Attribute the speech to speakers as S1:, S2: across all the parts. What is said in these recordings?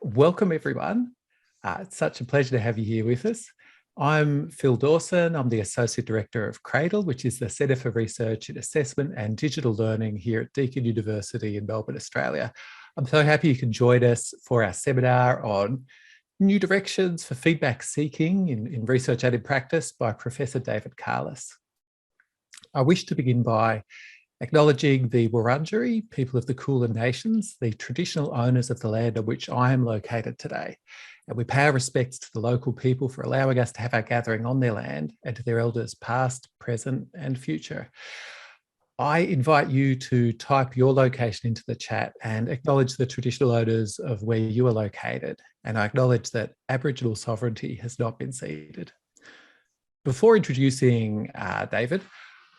S1: Welcome, everyone. It's such a pleasure to have you here with us. I'm Phil Dawson. I'm the Associate Director of CRADLE, which is the Centre for Research in Assessment and Digital Learning here at Deakin University in Melbourne, Australia. I'm so happy you can join us for our seminar on new directions for feedback seeking in research and in practice by Professor David Carless. I wish to begin by acknowledging the Wurundjeri, people of the Kulin Nations, the traditional owners of the land on which I am located today. And we pay our respects to the local people for allowing us to have our gathering on their land and to their elders past, present and future. I invite you to type your location into the chat and acknowledge the traditional owners of where you are located. And I acknowledge that Aboriginal sovereignty has not been ceded. Before introducing David,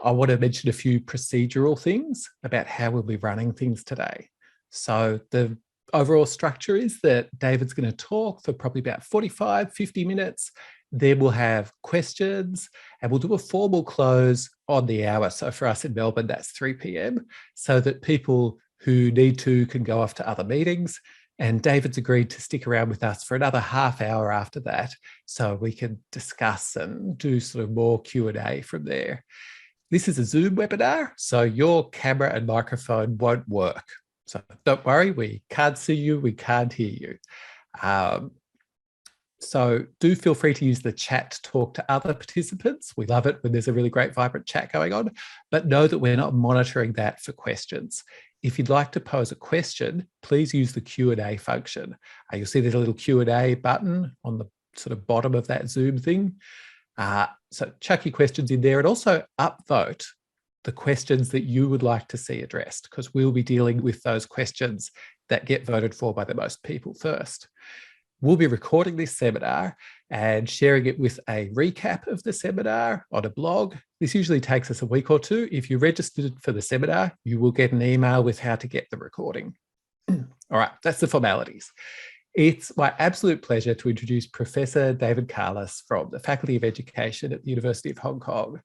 S1: I want to mention a few procedural things about how we'll be running things today. So the overall structure is that David's going to talk for probably about 45, 50 minutes. Then we'll have questions and we'll do a formal close on the hour. So for us in Melbourne, that's 3 p.m. so that people who need to can go off to other meetings. And David's agreed to stick around with us for another half hour after that so we can discuss and do sort of more Q&A from there. This is a Zoom webinar, so your camera and microphone won't work. So don't worry, we can't see you, we can't hear you. So do feel free to use the chat to talk to other participants. We love it when there's a really great, vibrant chat going on, but know that we're not monitoring that for questions. If you'd like to pose a question, please use the Q&A function. You'll see there's a little Q&A button on the sort of bottom of that Zoom thing. So chuck your questions in there and also upvote the questions that you would like to see addressed, because we'll be dealing with those questions that get voted for by the most people first. We'll be recording this seminar and sharing it with a recap of the seminar on a blog. This usually takes us a week or two. If you registered for the seminar, you will get an email with how to get the recording. All right, that's the formalities. It's my absolute pleasure to introduce Professor David Carless from the Faculty of Education at the University of Hong Kong.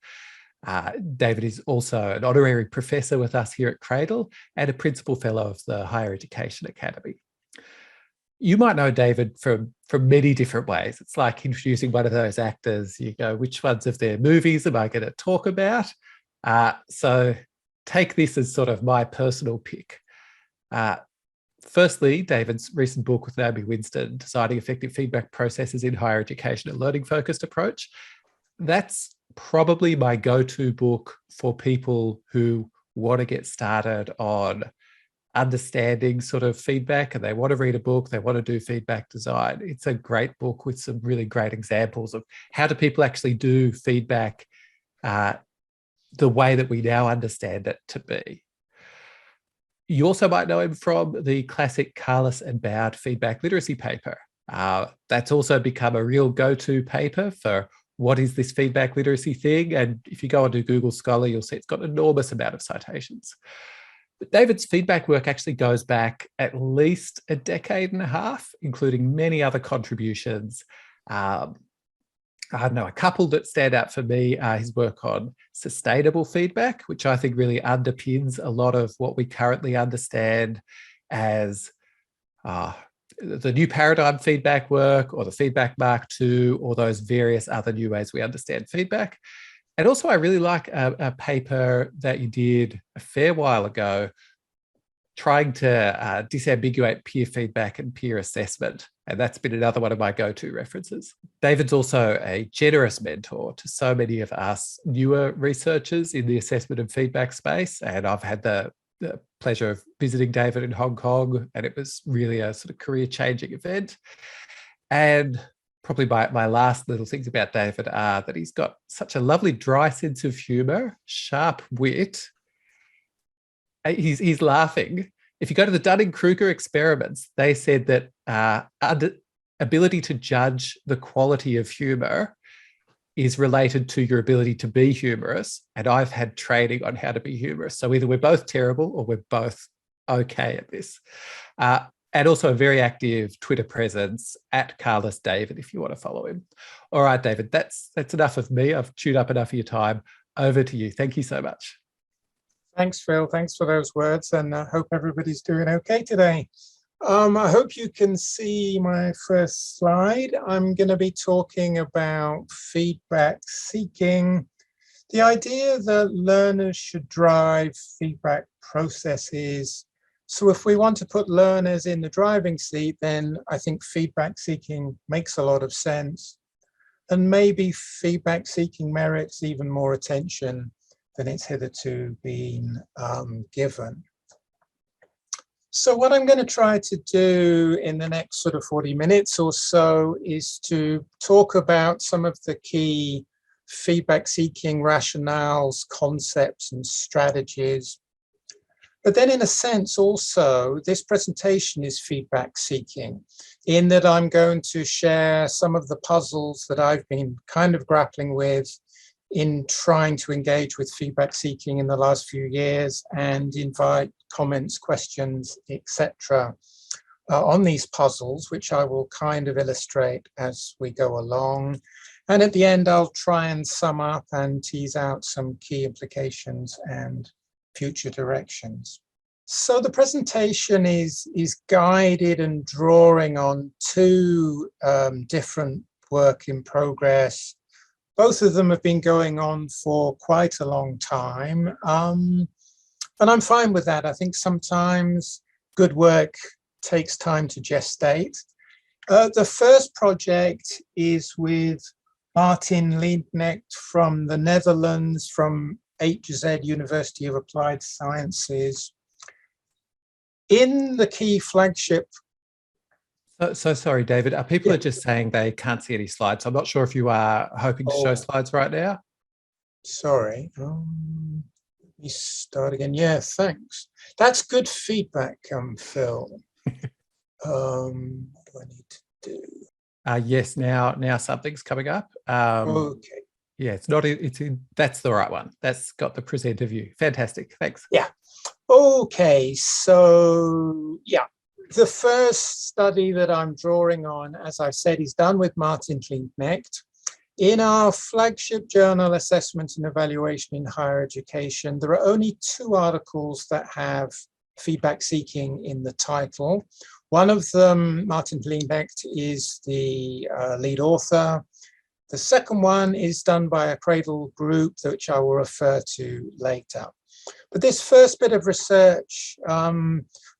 S1: David is also an honorary professor with us here at CRADLE and a principal fellow of the Higher Education Academy. You might know David from many different ways. It's like introducing one of those actors. You go, which ones of their movies am I going to talk about? So take this as sort of my personal pick. Firstly, David's recent book with Naomi Winston, Designing Effective Feedback Processes in Higher Education and Learning Focused Approach. That's probably my go-to book for people who want to get started on understanding sort of feedback and they want to read a book, they want to do feedback design. It's a great book with some really great examples of how do people actually do feedback the way that we now understand it to be. You also might know him from the classic Carless and Bowd feedback literacy paper. That's also become a real go-to paper for what is this feedback literacy thing? And if you go onto Google Scholar, you'll see it's got an enormous amount of citations. But David's feedback work actually goes back at least a decade and a half, including many other contributions. I know a couple that stand out for me are his work on sustainable feedback, which I think really underpins a lot of what we currently understand as the new paradigm feedback work or the feedback Mark II or those various other new ways we understand feedback. And also I really like a paper that you did a fair while ago trying to disambiguate peer feedback and peer assessment. And that's been another one of my go-to references. David's also a generous mentor to so many of us newer researchers in the assessment and feedback space. And I've had the pleasure of visiting David in Hong Kong, and it was really a sort of career-changing event. And probably my last little things about David are that he's got such a lovely dry sense of humour, sharp wit. He's laughing. If you go to the Dunning-Kruger experiments, they said that ability to judge the quality of humour is related to your ability to be humorous. And I've had training on how to be humorous. So either we're both terrible or we're both okay at this. And also a very active Twitter presence at Carless David, if you want to follow him. All right, David, that's enough of me. I've chewed up enough of your time. Over to you. Thank you so much.
S2: Thanks, Phil. Thanks for those words, and I hope everybody's doing okay today. I hope you can see my first slide. I'm going to be talking about feedback seeking, the idea that learners should drive feedback processes. So if we want to put learners in the driving seat, then I think feedback seeking makes a lot of sense. And maybe feedback seeking merits even more attention than it's hitherto been given. So what I'm going to try to do in the next sort of 40 minutes or so is to talk about some of the key feedback seeking rationales, concepts, and strategies. But then in a sense also, this presentation is feedback seeking in that I'm going to share some of the puzzles that I've been kind of grappling with in trying to engage with feedback seeking in the last few years and invite comments, questions, etc. On these puzzles, which I will kind of illustrate as we go along. And at the end, I'll try and sum up and tease out some key implications and future directions. So the presentation is guided and drawing on two different work in progress. Both of them have been going on for quite a long time, and I'm fine with that. I think sometimes good work takes time to gestate. The first project is with Martin Leenknecht from the Netherlands, from HZ University of Applied Sciences. In the key flagship.
S1: So sorry, David, people are just saying they can't see any slides. I'm not sure if you are hoping to show slides right now.
S2: Sorry. Let me start again. Yeah, thanks. That's good feedback, Phil. What do I need to do?
S1: Yes, now something's coming up.
S2: Okay.
S1: Yeah, that's the right one. That's got the presenter view. Fantastic. Thanks.
S2: Yeah. Okay. So, yeah. The first study that I'm drawing on, as I said, is done with Martin Leenknecht. In our flagship journal, Assessment and Evaluation in Higher Education, there are only 2 articles that have feedback seeking in the title. One of them, Martin Leenknecht, is the lead author. The second one is done by a CRADLE group, which I will refer to later. But this first bit of research,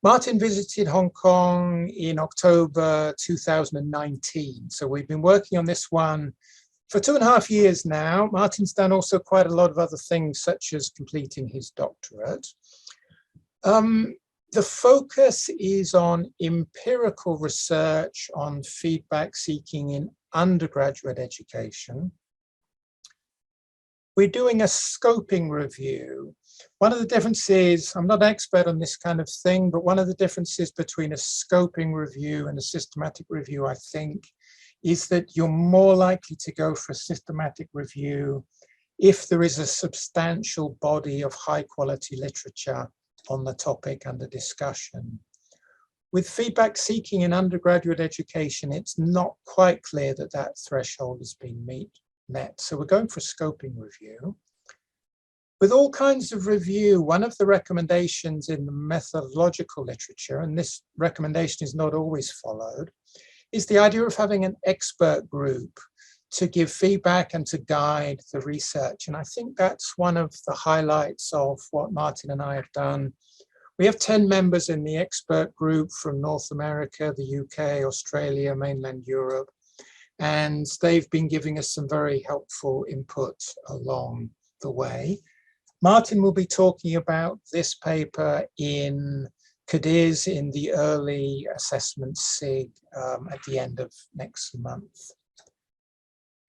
S2: Martin visited Hong Kong in October 2019. So we've been working on this one for 2.5 years now. Martin's done also quite a lot of other things, such as completing his doctorate. The focus is on empirical research on feedback seeking in undergraduate education. We're doing a scoping review. One of the differences, I'm not an expert on this kind of thing, but one of the differences between a scoping review and a systematic review, I think, is that you're more likely to go for a systematic review if there is a substantial body of high quality literature on the topic under discussion. With feedback seeking in undergraduate education, it's not quite clear that that threshold has been met. So we're going for a scoping review. With all kinds of review, one of the recommendations in the methodological literature, and this recommendation is not always followed, is the idea of having an expert group to give feedback and to guide the research. And I think that's one of the highlights of what Martin and I have done. We have 10 members in the expert group from North America, the UK, Australia, mainland Europe, and they've been giving us some very helpful input along the way. Martin will be talking about this paper in Cadiz in the early assessment SIG at the end of next month.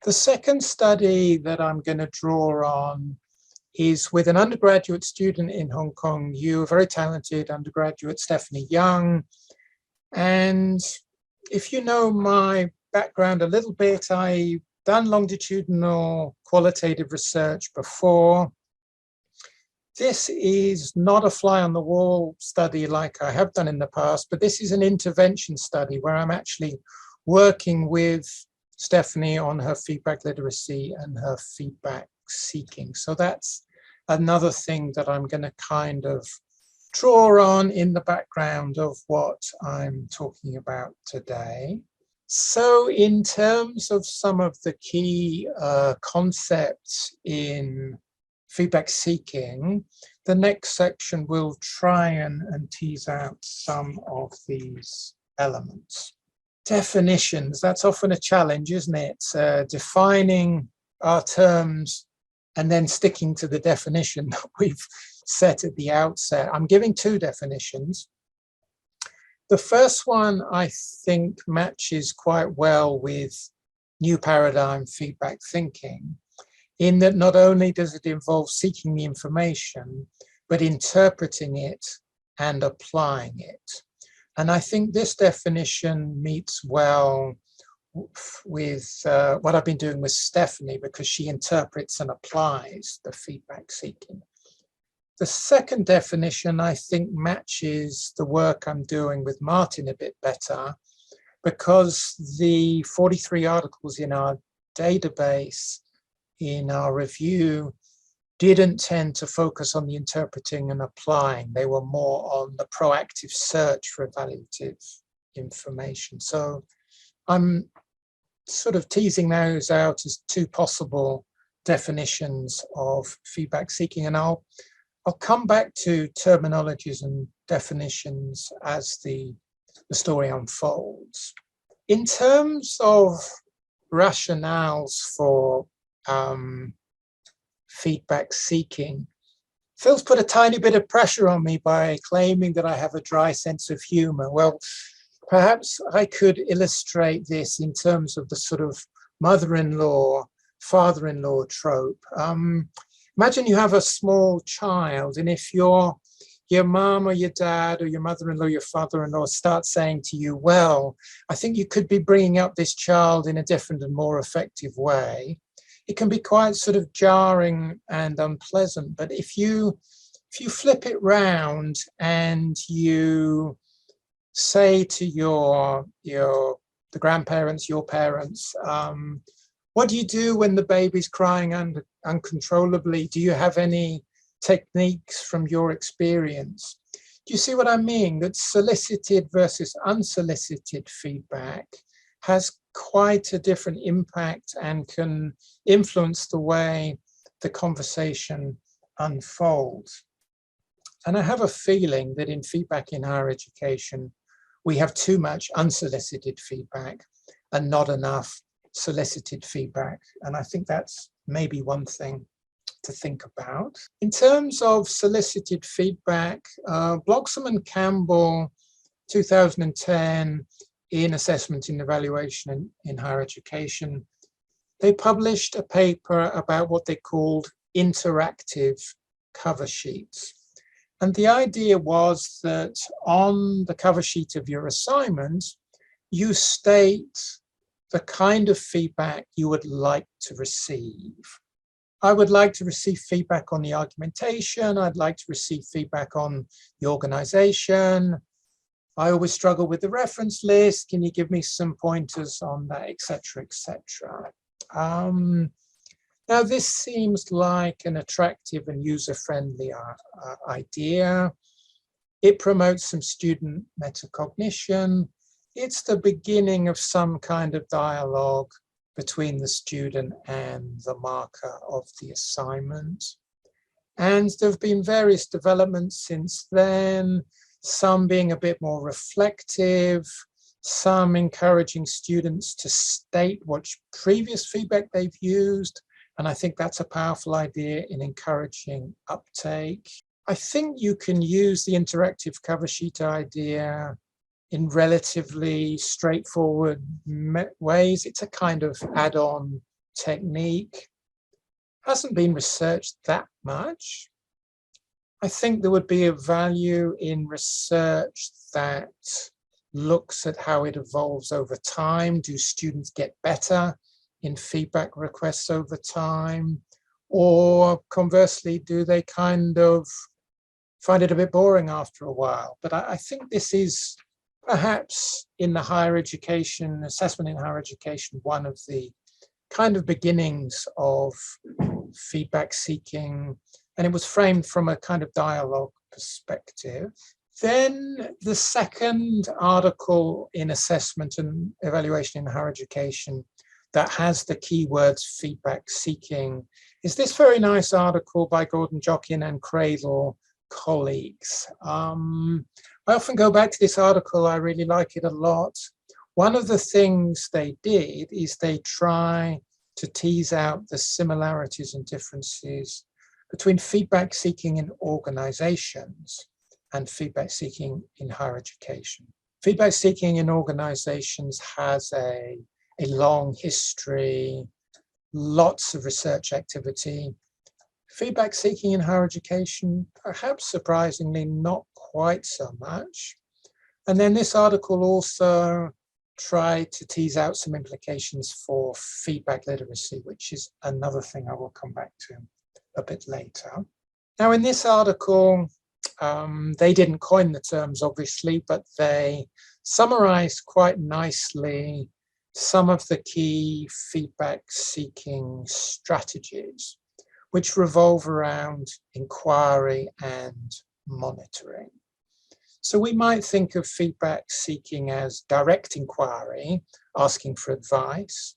S2: The second study that I'm going to draw on is with an undergraduate student in Hong Kong U, a very talented undergraduate, Stephanie Young. And if you know my background a little bit, I've done longitudinal qualitative research before. This is not a fly on the wall study like I have done in the past, but this is an intervention study where I'm actually working with Stephanie on her feedback literacy and her feedback seeking. So that's another thing that I'm going to kind of draw on in the background of what I'm talking about today. So in terms of some of the key concepts in feedback seeking, the next section will try and tease out some of these elements. Definitions, that's often a challenge, isn't it? Defining our terms and then sticking to the definition that we've set at the outset. I'm giving two definitions. The first one I think matches quite well with new paradigm feedback thinking, in that not only does it involve seeking the information, but interpreting it and applying it. And I think this definition meets well with what I've been doing with Stephanie, because she interprets and applies the feedback seeking. The second definition, I think, matches the work I'm doing with Martin a bit better, because the 43 articles in our database in our review didn't tend to focus on the interpreting and applying. They were more on the proactive search for evaluative information. So I'm sort of teasing those out as two possible definitions of feedback seeking, and I'll come back to terminologies and definitions as the story unfolds. In terms of rationales for feedback seeking, Phil's put a tiny bit of pressure on me by claiming that I have a dry sense of humor. Well, perhaps I could illustrate this in terms of the sort of mother-in-law, father-in-law trope. Imagine you have a small child, and if your mom or your dad or your mother-in-law, your father-in-law start saying to you, well, I think you could be bringing up this child in a different and more effective way, it can be quite sort of jarring and unpleasant. But if you flip it round and you say to the grandparents, your parents, what do you do when the baby's crying uncontrollably? Do you have any techniques from your experience? Do you see what I mean? That solicited versus unsolicited feedback has quite a different impact and can influence the way the conversation unfolds. And I have a feeling that in feedback in higher education, we have too much unsolicited feedback and not enough solicited feedback. And I think that's maybe one thing to think about. In terms of solicited feedback, Bloxham and Campbell, 2010, in Assessment and Evaluation in Higher Education, they published a paper about what they called interactive cover sheets. And the idea was that on the cover sheet of your assignment, you state the kind of feedback you would like to receive. I would like to receive feedback on the argumentation. I'd like to receive feedback on the organization. I always struggle with the reference list. Can you give me some pointers on that, et cetera, et cetera. Now, this seems like an attractive and user-friendly idea. It promotes some student metacognition. It's the beginning of some kind of dialogue between the student and the marker of the assignment. And there have been various developments since then, some being a bit more reflective, some encouraging students to state what previous feedback they've used. And I think that's a powerful idea in encouraging uptake. I think you can use the interactive cover sheet idea in relatively straightforward ways. It's a kind of add-on technique. Hasn't been researched that much. I think there would be a value in research that looks at how it evolves over time. Do students get better in feedback requests over time? Or conversely, do they kind of find it a bit boring after a while? But I think this is perhaps in the higher education, assessment in higher education, one of the kind of beginnings of feedback seeking. And it was framed from a kind of dialogue perspective. Then the second article in assessment and evaluation in higher education that has the keywords feedback seeking is this very nice article by Gordon Jockin and CRADLE colleagues. I often go back to this article. I really like it a lot. One of the things they did is they try to tease out the similarities and differences between feedback seeking in organizations and feedback seeking in higher education. Feedback seeking in organizations has a long history, lots of research activity. Feedback seeking in higher education, perhaps surprisingly, not quite so much. And then this article also tried to tease out some implications for feedback literacy, which is another thing I will come back to a bit later. Now, in this article, they didn't coin the terms, obviously, but they summarized quite nicely some of the key feedback seeking strategies, which revolve around inquiry and monitoring. So we might think of feedback seeking as direct inquiry, asking for advice.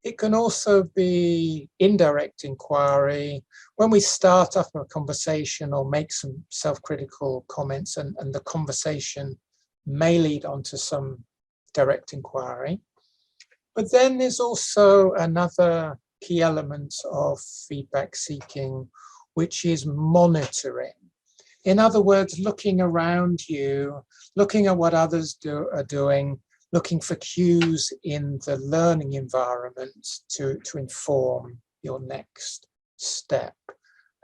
S2: It can also be indirect inquiry when we start up a conversation or make some self-critical comments, and the conversation may lead on to some direct inquiry. But then there's also another key element of feedback seeking, which is monitoring. In other words, looking around you, looking at what others are doing, looking for cues in the learning environment to inform your next step.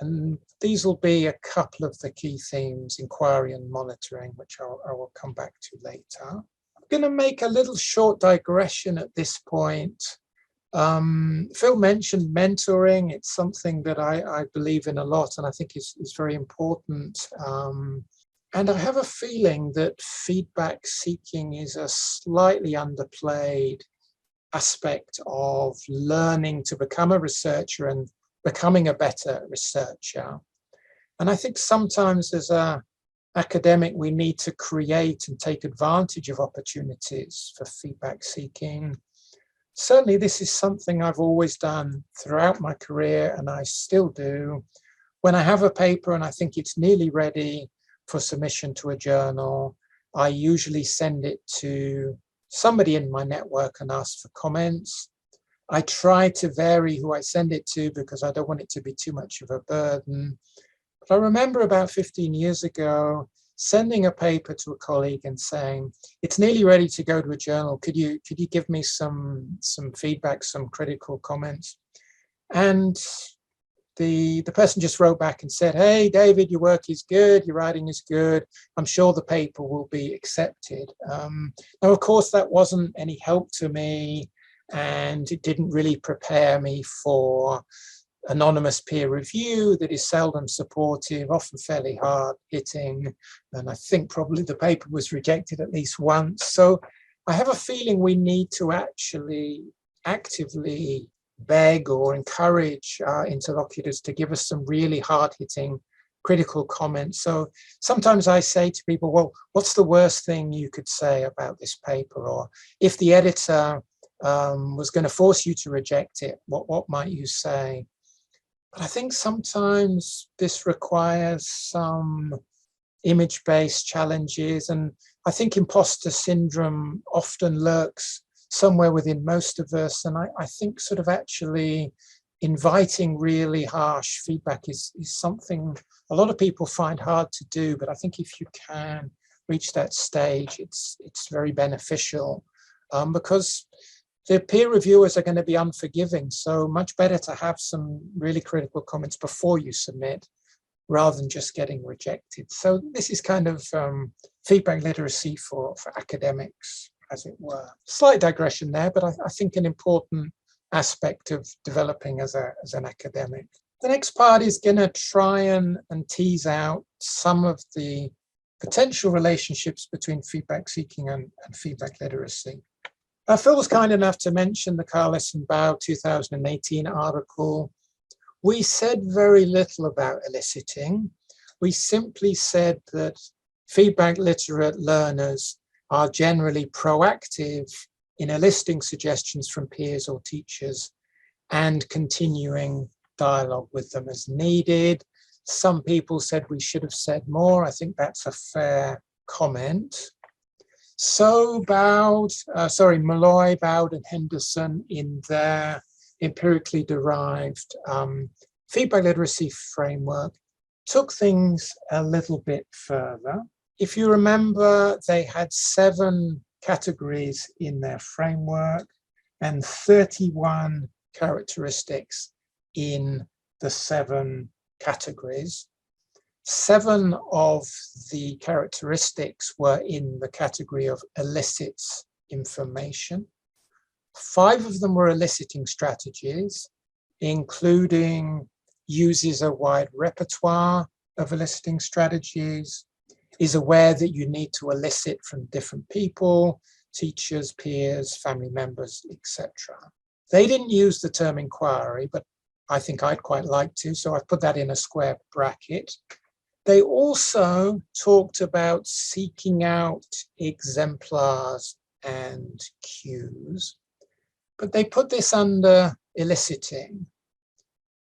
S2: And these will be a couple of the key themes, inquiry and monitoring, which I will come back to later. I'm going to make a little short digression at this point. Phil mentioned mentoring. It's something that I believe in a lot, and I think is very important. And I have a feeling that feedback seeking is a slightly underplayed aspect of learning to become a researcher and becoming a better researcher. And I think sometimes as an academic, we need to create and take advantage of opportunities for feedback seeking. Certainly, this is something I've always done throughout my career, and I still do. When I have a paper and I think it's nearly ready for submission to a journal, I usually send it to somebody in my network and ask for comments. I try to vary who I send it to because I don't want it to be too much of a burden. But I remember about 15 years ago, sending a paper to a colleague and saying, it's nearly ready to go to a journal. Could you give me some feedback, some critical comments? And the person just wrote back and said, hey, David, your work is good. Your writing is good. I'm sure the paper will be accepted. Now, of course, that wasn't any help to me, and it didn't really prepare me for anonymous peer review that is seldom supportive, often fairly hard hitting. And I think probably the paper was rejected at least once. So I have a feeling we need to actually actively beg or encourage our interlocutors to give us some really hard hitting critical comments. So sometimes I say to people, well, what's the worst thing you could say about this paper? Or if the editor was going to force you to reject it, what might you say? But I think sometimes this requires some image-based challenges, and I think imposter syndrome often lurks somewhere within most of us, and I think sort of actually inviting really harsh feedback is something a lot of people find hard to do, but I think if you can reach that stage, it's very beneficial, because the peer reviewers are going to be unforgiving, so much better to have some really critical comments before you submit rather than just getting rejected. So this is kind of feedback literacy for academics, as it were. Slight digression there, but I think an important aspect of developing as an academic. The next part is going to try and tease out some of the potential relationships between feedback seeking and feedback literacy. Phil was kind enough to mention the Carless and Bow 2018 article. We said very little about eliciting. we simply said that feedback literate learners are generally proactive in eliciting suggestions from peers or teachers and continuing dialogue with them as needed. Some people said we should have said more. I think that's a fair comment. So Malloy, Bowd, and Henderson in their empirically derived feedback literacy framework took things a little bit further. If you remember, they had 7 categories in their framework and 31 characteristics in the 7 categories. 7 of the characteristics were in the category of elicits information. 5 of them were eliciting strategies, including uses a wide repertoire of eliciting strategies, is aware that you need to elicit from different people, teachers, peers, family members, etc. They didn't use the term inquiry, but I think I'd quite like to, so I've put that in a square bracket. They also talked about seeking out exemplars and cues, but they put this under eliciting.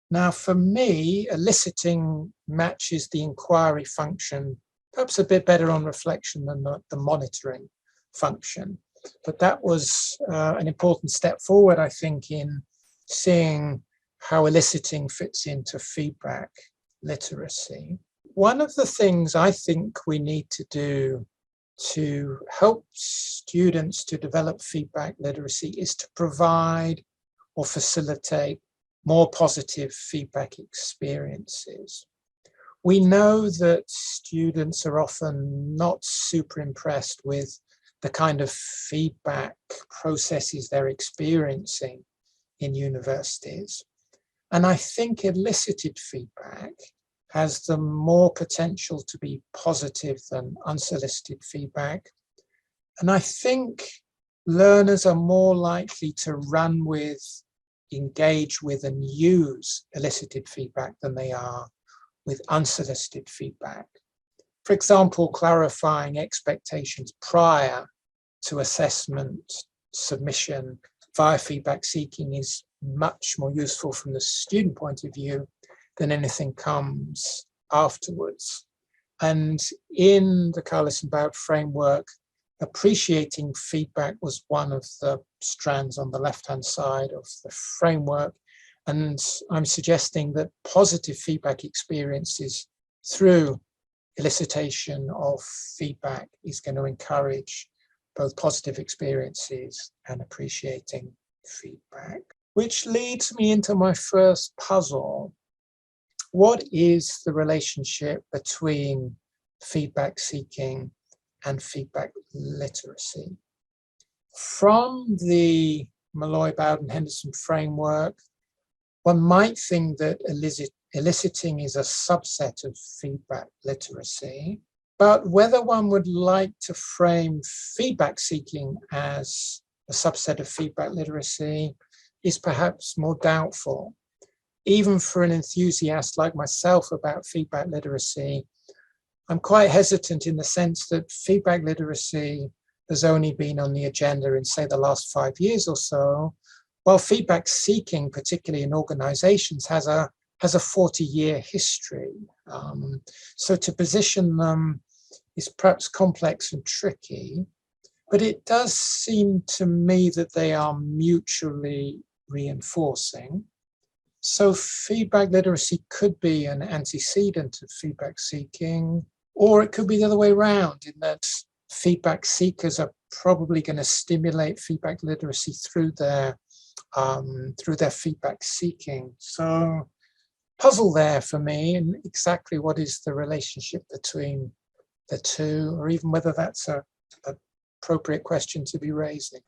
S2: Now, for me, eliciting matches the inquiry function perhaps a bit better on reflection than the monitoring function. But that was an important step forward, I think, in seeing how eliciting fits into feedback literacy. One of the things I think we need to do to help students to develop feedback literacy is to provide or facilitate more positive feedback experiences. We know that students are often not super impressed with the kind of feedback processes they're experiencing in universities. And I think elicited feedback has the more potential to be positive than unsolicited feedback. And I think learners are more likely to run with, engage with, and use elicited feedback than they are with unsolicited feedback. For example, clarifying expectations prior to assessment submission via feedback seeking is much more useful from the student point of view than anything comes afterwards. And in the Carless and Bowd framework, appreciating feedback was one of the strands on the left-hand side of the framework. And I'm suggesting that positive feedback experiences through elicitation of feedback is going to encourage both positive experiences and appreciating feedback. Which leads me into my first puzzle. What is the relationship between feedback seeking and feedback literacy? From the Malloy, Bowd, and Henderson framework, one might think that eliciting is a subset of feedback literacy, but whether one would like to frame feedback seeking as a subset of feedback literacy is perhaps more doubtful. Even for an enthusiast like myself about feedback literacy, I'm quite hesitant in the sense that feedback literacy has only been on the agenda in, say, the last 5 years or so, while feedback seeking, particularly in organizations, has a 40-year history. So to position them is perhaps complex and tricky, but it does seem to me that they are mutually reinforcing. So feedback literacy could be an antecedent of feedback seeking, or it could be the other way around, in that feedback seekers are probably going to stimulate feedback literacy through their feedback seeking. So puzzle there for me, and exactly what is the relationship between the two, or even whether that's an appropriate question to be raising.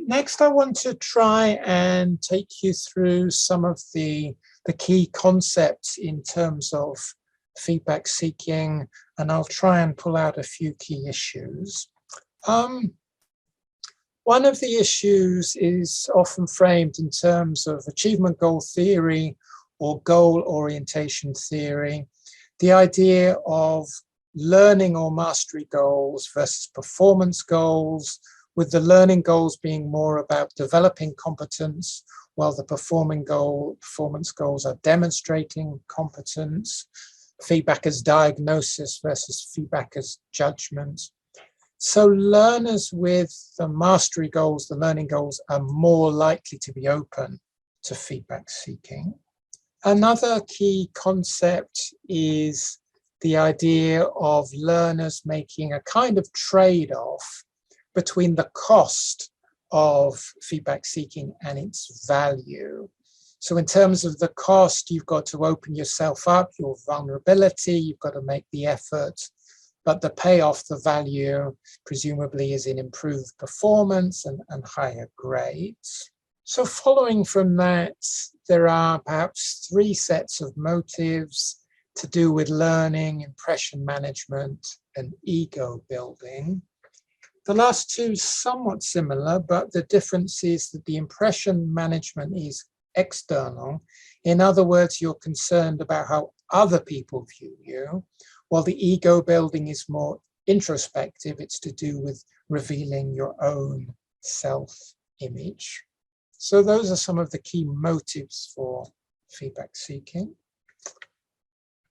S2: Next, I want to try and take you through some of the key concepts in terms of feedback seeking, and I'll try and pull out a few key issues. One of the issues is often framed in terms of achievement goal theory or goal orientation theory. the idea of learning or mastery goals versus performance goals, with the learning goals being more about developing competence, while the performance goals are demonstrating competence, feedback as diagnosis versus feedback as judgment. So learners with the mastery goals, the learning goals, are more likely to be open to feedback seeking. Another key concept is the idea of learners making a kind of trade-off between the cost of feedback seeking and its value. So in terms of the cost, you've got to open yourself up, your vulnerability, you've got to make the effort, but the payoff, the value, presumably is in improved performance and higher grades. So following from that, there are perhaps three sets of motives to do with learning, impression management, and ego building. The last two somewhat similar, but the difference is that the impression management is external. In other words, you're concerned about how other people view you, while the ego building is more introspective. It's to do with revealing your own self-image. So those are some of the key motives for feedback seeking.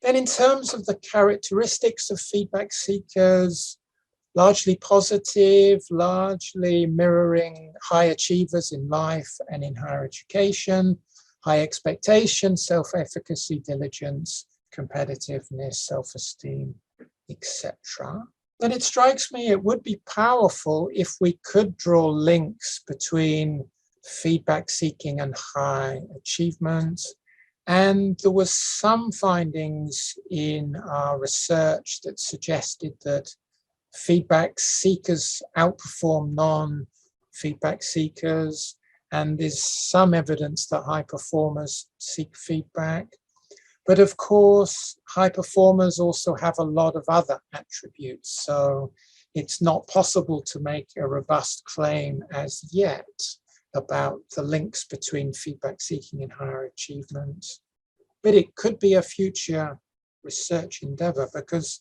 S2: Then in terms of the characteristics of feedback seekers, largely positive, largely mirroring high achievers in life and in higher education, high expectation, self-efficacy, diligence, competitiveness, self-esteem, etc. But it strikes me it would be powerful if we could draw links between feedback seeking and high achievement. And there was some findings in our research that suggested that feedback seekers outperform non-feedback seekers, and there's some evidence that high performers seek feedback. But of course, high performers also have a lot of other attributes, so it's not possible to make a robust claim as yet about the links between feedback seeking and higher achievement. But it could be a future research endeavor, because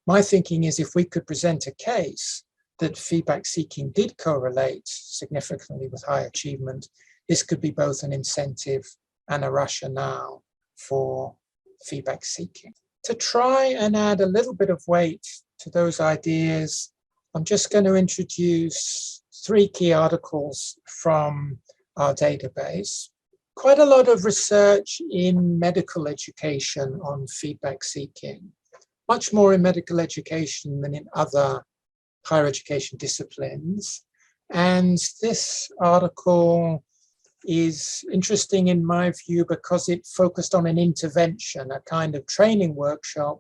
S2: my thinking is if we could present a case that feedback seeking did correlate significantly with high achievement, this could be both an incentive and a rationale for feedback seeking. To try and add a little bit of weight to those ideas, I'm just going to introduce three key articles from our database. Quite a lot of research in medical education on feedback seeking. Much more in medical education than in other higher education disciplines. And this article is interesting in my view because it focused on an intervention, a kind of training workshop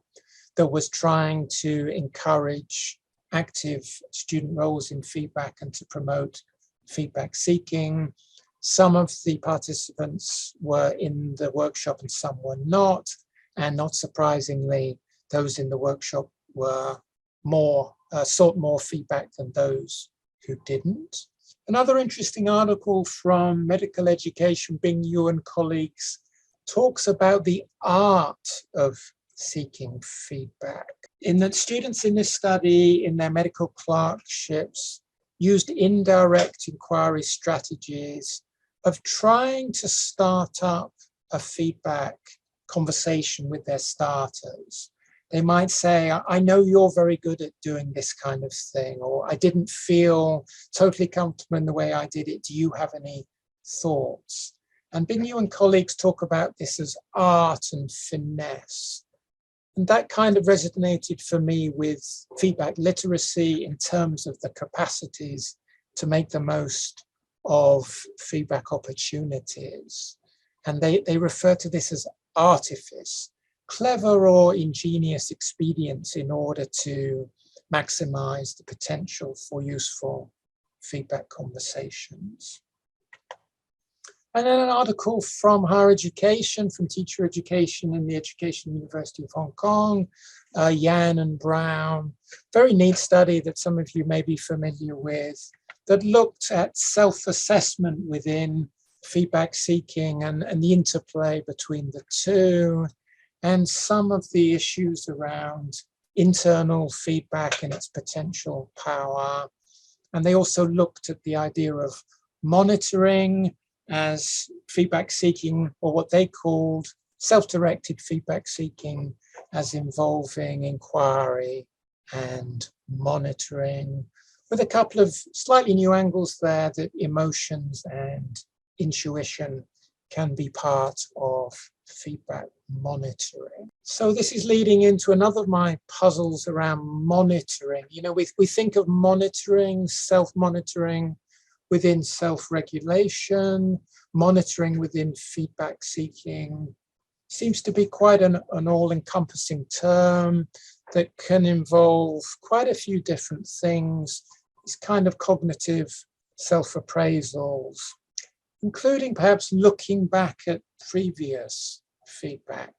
S2: that was trying to encourage active student roles in feedback and to promote feedback seeking. Some of the participants were in the workshop and some were not. And not surprisingly, those in the workshop were sought more feedback than those who didn't. Another interesting article from Medical Education, Bing Yu and colleagues, talks about the art of seeking feedback. In that students in this study, in their medical clerkships, used indirect inquiry strategies of trying to start up a feedback conversation with their starters. They might say, I know you're very good at doing this kind of thing, or I didn't feel totally comfortable in the way I did it. Do you have any thoughts? And Bing Yu and colleagues talk about this as art and finesse. And that kind of resonated for me with feedback literacy in terms of the capacities to make the most of feedback opportunities. And they refer to this as artifice. Clever or ingenious expedients in order to maximize the potential for useful feedback conversations. And then an article from higher education, from teacher education in the Education University of Hong Kong, Yan and Brown. Very neat study that some of you may be familiar with, that looked at self-assessment within feedback seeking and the interplay between the two. and some of the issues around internal feedback and its potential power. And they also looked at the idea of monitoring as feedback seeking, or what they called self-directed feedback seeking, as involving inquiry and monitoring, with a couple of slightly new angles there, that emotions and intuition can be part of feedback monitoring. So this is leading into another of my puzzles around monitoring. You know, we think of monitoring, self-monitoring within self-regulation, monitoring within feedback seeking. Seems to be quite an all-encompassing term that can involve quite a few different things, these kind of cognitive self-appraisals, including perhaps looking back at previous feedback,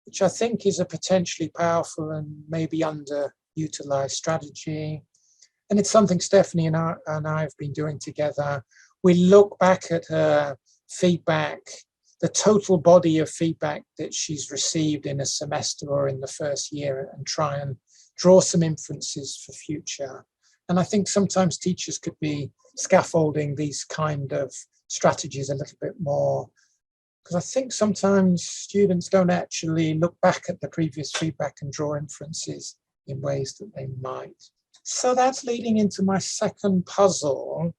S2: which I think is a potentially powerful and maybe underutilized strategy. And it's something Stephanie and I have been doing together. We look back at her feedback, the total body of feedback that she's received in a semester or in the first year, and try and draw some inferences for future. And I think sometimes teachers could be scaffolding these kind of strategies a little bit more, because I think sometimes students don't actually look back at the previous feedback and draw inferences in ways that they might. So that's leading into my second puzzle,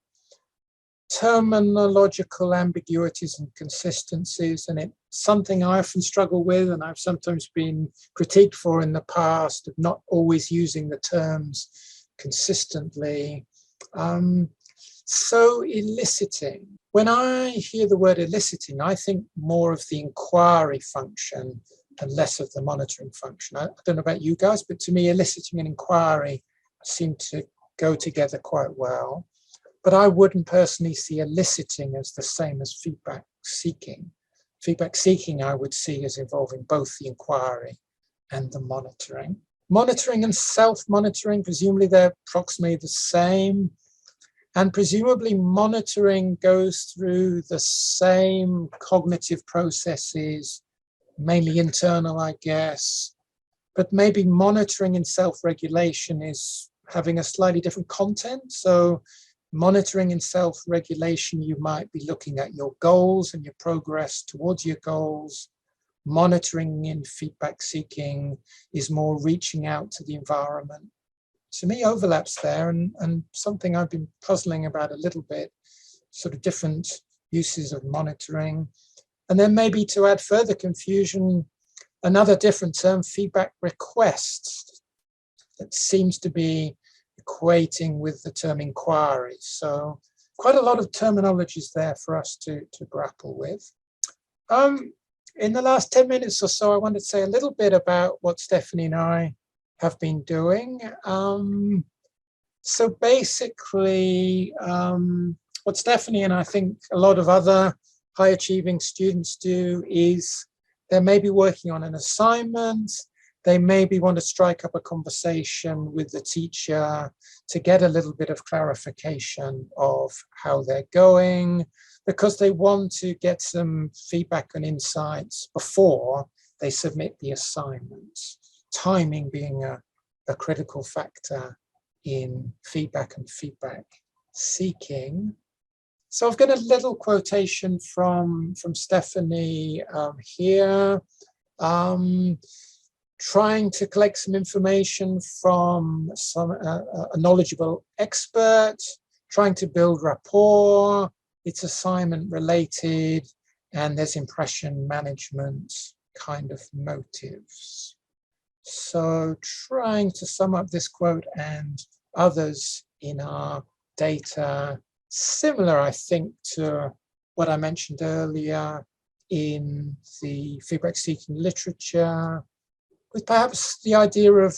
S2: terminological ambiguities and consistencies. And it's something I often struggle with, and I've sometimes been critiqued for in the past, of not always using the terms consistently. So eliciting. When I hear the word eliciting, I think more of the inquiry function and less of the monitoring function. I don't know about you guys, but to me, eliciting and inquiry seem to go together quite well. But I wouldn't personally see eliciting as the same as feedback seeking. Feedback seeking I would see as involving both the inquiry and the monitoring. Monitoring and self-monitoring, presumably they're approximately the same. And presumably monitoring goes through the same cognitive processes, mainly internal, I guess. But maybe monitoring and self-regulation is having a slightly different content. So monitoring and self-regulation, you might be looking at your goals and your progress towards your goals. Monitoring in feedback seeking is more reaching out to the environment. To me, overlaps there, and something I've been puzzling about a little bit, sort of different uses of monitoring. And then maybe to add further confusion, another different term, feedback requests, that seems to be equating with the term inquiry. So quite a lot of terminologies there for us to grapple with. In the last 10 minutes or so, I wanted to say a little bit about what Stephanie and I have been doing. So basically, what Stephanie and I think a lot of other high achieving students do is they may be working on an assignment, they maybe want to strike up a conversation with the teacher to get a little bit of clarification of how they're going, because they want to get some feedback and insights before they submit the assignment. Timing being a critical factor in feedback and feedback seeking. So I've got a little quotation from Stephanie here, trying to collect some information from a knowledgeable expert, trying to build rapport. It's assignment related, and there's impression management kind of motives. So trying to sum up this quote and others in our data, similar, I think, to what I mentioned earlier in the feedback-seeking literature, with perhaps the idea of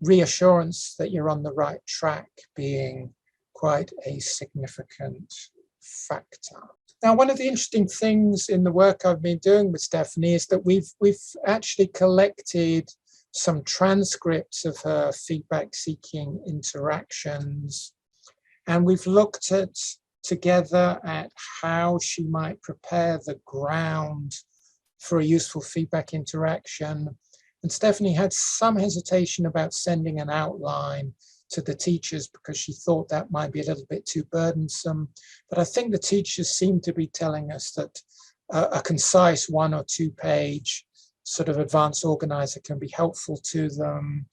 S2: reassurance that you're on the right track being quite a significant factor. Now, one of the interesting things in the work I've been doing with Stephanie is that we've actually collected some transcripts of her feedback-seeking interactions, and we've looked together at how she might prepare the ground for a useful feedback interaction. And Stephanie had some hesitation about sending an outline to the teachers because she thought that might be a little bit too burdensome. But I think the teachers seem to be telling us that a concise 1 or 2 page sort of advanced organizer can be helpful to them.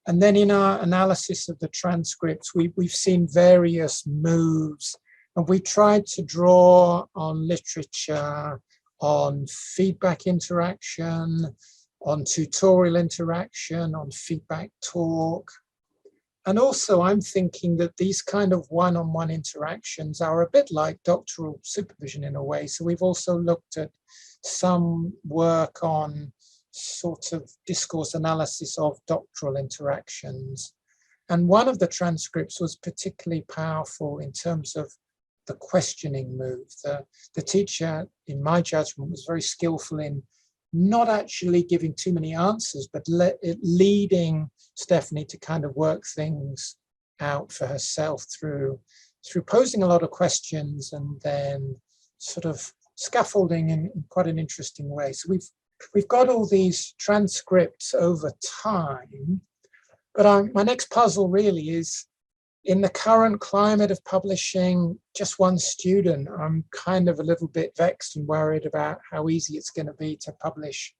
S2: And then in our analysis of the transcripts, we've seen various moves, and we tried to draw on literature, on feedback interaction, on tutorial interaction, on feedback talk. And also I'm thinking that these kind of one-on-one interactions are a bit like doctoral supervision in a way. So we've also looked at some work on sort of discourse analysis of doctoral interactions. And one of the transcripts was particularly powerful in terms of the questioning move. The teacher, in my judgment, was very skillful in not actually giving too many answers, but leading Stephanie to kind of work things out for herself through posing a lot of questions and then sort of scaffolding in quite an interesting way. So we've got all these transcripts over time, but my next puzzle really is, in the current climate of publishing just one student, I'm kind of a little bit vexed and worried about how easy it's going to be to publish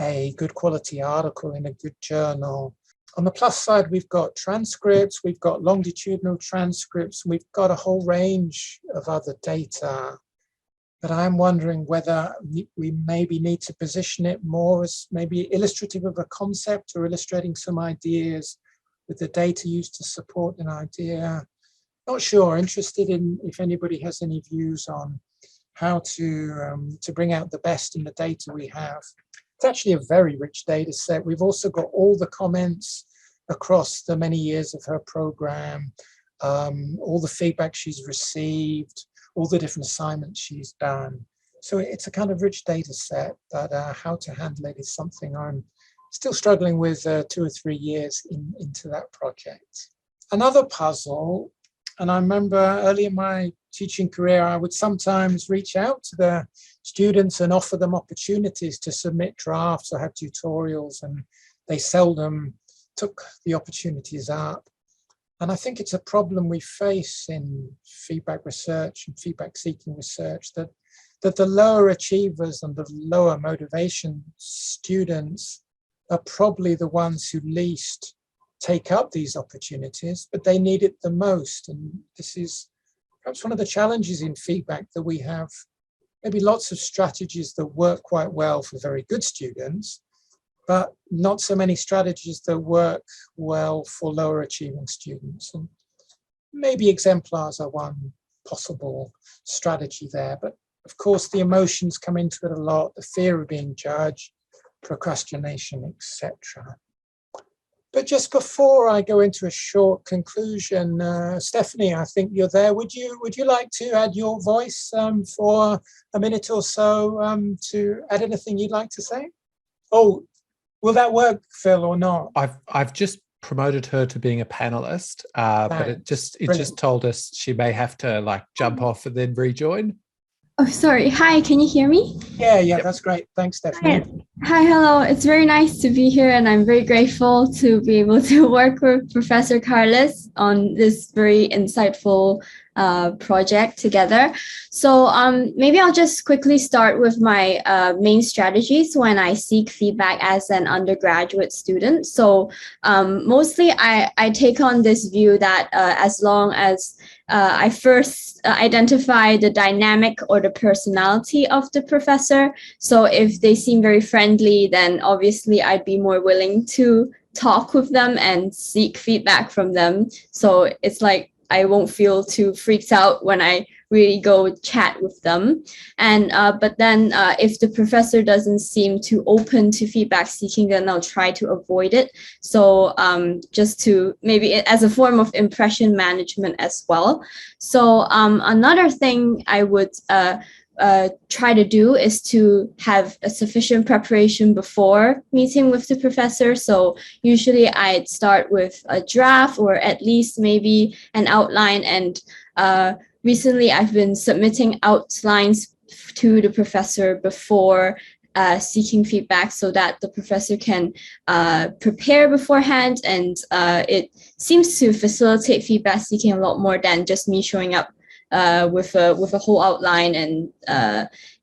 S2: a good quality article in a good journal. On the plus side, we've got transcripts, we've got longitudinal transcripts, we've got a whole range of other data. But I'm wondering whether we maybe need to position it more as maybe illustrative of a concept or illustrating some ideas with the data used to support an idea. Not sure, interested in if anybody has any views on how to bring out the best in the data we have. It's actually a very rich data set. We've also got all the comments across the many years of her program, all the feedback she's received, all the different assignments she's done. So it's a kind of rich data set, but how to handle it is something I'm still struggling with 2 or 3 years into that project. Another puzzle, and I remember early in my teaching career, I would sometimes reach out to the students and offer them opportunities to submit drafts or have tutorials, and they seldom took the opportunities up. And I think it's a problem we face in feedback research and feedback seeking research, that the lower achievers and the lower motivation students are probably the ones who least take up these opportunities, but they need it the most. And this is perhaps one of the challenges in feedback, that we have maybe lots of strategies that work quite well for very good students, but not so many strategies that work well for lower achieving students. And maybe exemplars are one possible strategy there. But of course, the emotions come into it a lot, the fear of being judged, procrastination, etc. But just before I go into a short conclusion, Stephanie, I think you're there. Would you like to add your voice for a minute or so to add anything you'd like to say? Oh, will that work, Phil, or not?
S1: I've just promoted her to being a panelist, but it just told us she may have to jump off and then rejoin.
S3: Oh, sorry. Hi, can you hear me?
S2: Yeah, that's great. Thanks, Stephanie.
S3: Hi, hello. It's very nice to be here, and I'm very grateful to be able to work with Professor Carless on this very insightful project together. So maybe I'll just quickly start with my main strategies when I seek feedback as an undergraduate student. So mostly I take on this view that as long as I first identify the dynamic or the personality of the professor. So if they seem very friendly, then obviously I'd be more willing to talk with them and seek feedback from them. So it's like I won't feel too freaked out when I really go chat with them. And but then if the professor doesn't seem too open to feedback seeking, then I'll try to avoid it. So just to maybe as a form of impression management as well. So another thing I would try to do is to have a sufficient preparation before meeting with the professor. So usually I'd start with a draft or at least maybe an outline. And recently I've been submitting outlines to the professor before seeking feedback so that the professor can prepare beforehand, and it seems to facilitate feedback seeking a lot more than just me showing up with a whole outline, and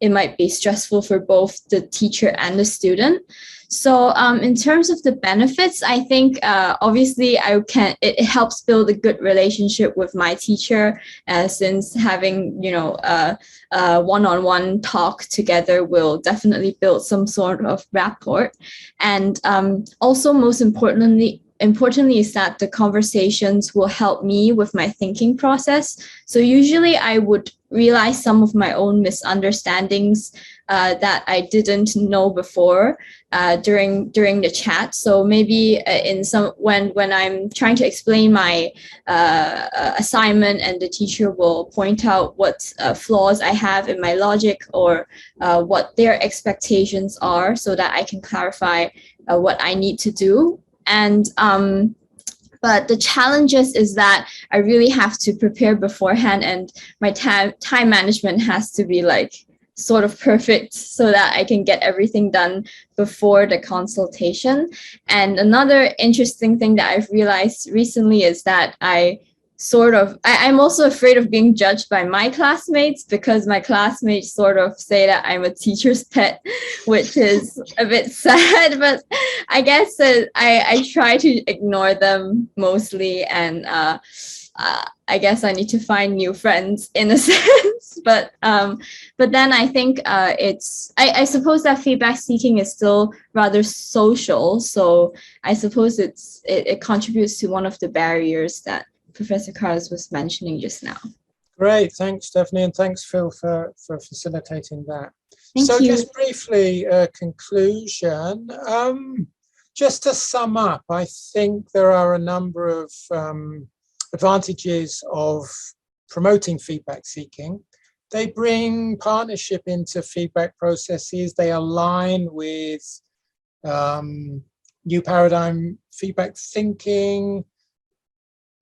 S3: it might be stressful for both the teacher and the student. So in terms of the benefits, I think obviously it helps build a good relationship with my teacher, since having, you know, one-on-one talk together will definitely build some sort of rapport. And also, most importantly is that the conversations will help me with my thinking process. So usually I would realize some of my own misunderstandings that I didn't know before during the chat. So maybe when I'm trying to explain my assignment, and the teacher will point out what flaws I have in my logic, or what their expectations are, so that I can clarify what I need to do. And but the challenges is that I really have to prepare beforehand, and my time management has to be like sort of perfect so that I can get everything done before the consultation. And another interesting thing that I've realized recently is that I'm also afraid of being judged by my classmates, because my classmates sort of say that I'm a teacher's pet, which is a bit sad, but I guess I try to ignore them mostly, and I guess I need to find new friends in a sense. But then I think I suppose that feedback seeking is still rather social, so I suppose it contributes to one of the barriers that Professor Carless was mentioning just now.
S2: Great, thanks, Stephanie, and thanks, Phil, for facilitating that.
S3: Thank you.
S2: Just briefly, conclusion. Just to sum up, I think there are a number of advantages of promoting feedback seeking. They bring partnership into feedback processes. They align with new paradigm feedback thinking.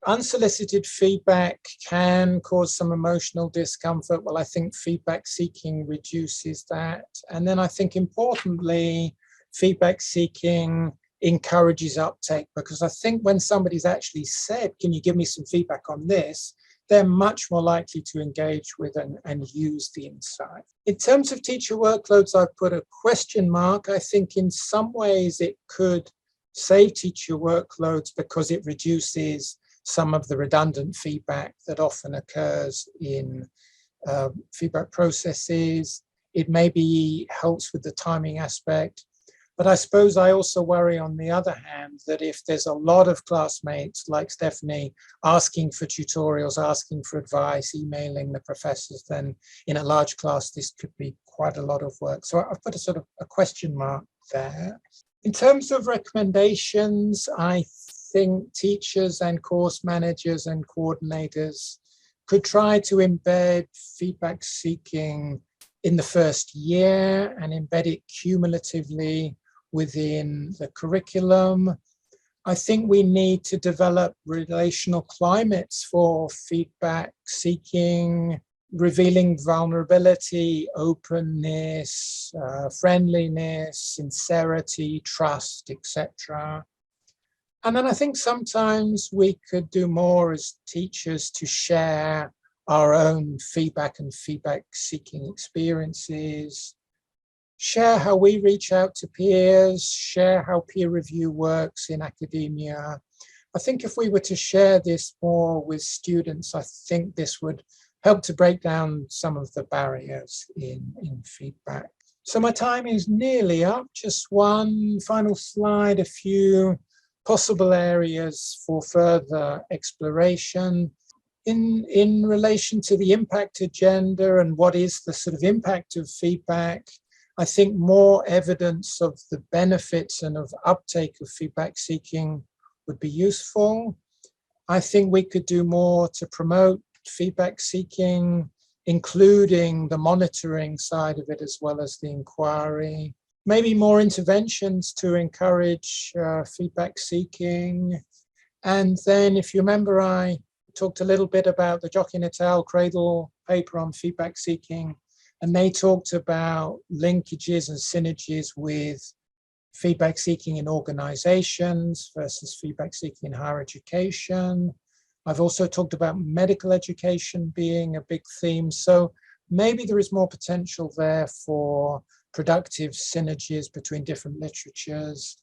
S2: Unsolicited feedback can cause some emotional discomfort. Well, I think feedback seeking reduces that. And then I think importantly, feedback seeking encourages uptake, because I think when somebody's actually said, can you give me some feedback on this, they're much more likely to engage with and use the insight. In terms of teacher workloads, I've put a question mark. I think in some ways it could save teacher workloads because it reduces some of the redundant feedback that often occurs in feedback processes. It maybe helps with the timing aspect. But I suppose I also worry, on the other hand, that if there's a lot of classmates like Stephanie asking for tutorials, asking for advice, emailing the professors, then in a large class, this could be quite a lot of work. So I've put a sort of a question mark there. In terms of recommendations, I think teachers and course managers and coordinators could try to embed feedback seeking in the first year and embed it cumulatively within the curriculum. I think we need to develop relational climates for feedback seeking, revealing vulnerability, openness, friendliness, sincerity, trust, etc. And then I think sometimes we could do more as teachers to share our own feedback and feedback seeking experiences, share how we reach out to peers, share how peer review works in academia. I think if we were to share this more with students, I think this would help to break down some of the barriers in feedback. So my time is nearly up. Just one final slide, a few possible areas for further exploration. In relation to the impact agenda and what is the sort of impact of feedback, I think more evidence of the benefits and of uptake of feedback seeking would be useful. I think we could do more to promote feedback seeking, including the monitoring side of it as well as the inquiry. Maybe more interventions to encourage feedback seeking. And then, if you remember, I talked a little bit about the Jochen et al. CRADLE paper on feedback seeking and they talked about linkages and synergies with feedback seeking in organizations versus feedback seeking in higher education. I've also talked about medical education being a big theme. So maybe there is more potential there for productive synergies between different literatures.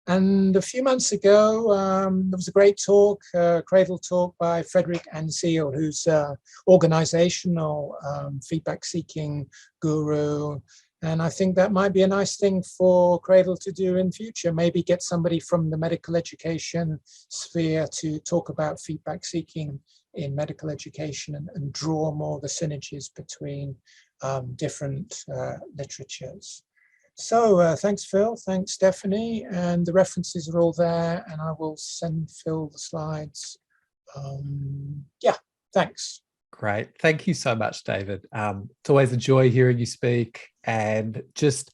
S2: And a few months ago, there was a great talk, CRADLE talk by Frederick Anseel, who's an organizational feedback-seeking guru. And I think that might be a nice thing for CRADLE to do in future, maybe get somebody from the medical education sphere to talk about feedback-seeking in medical education and draw more the synergies between different literatures. So thanks, Phil. Thanks, Stephanie. And the references are all there, and I will send Phil the slides. Yeah, thanks.
S1: Great. Thank you so much, David. It's always a joy hearing you speak, and just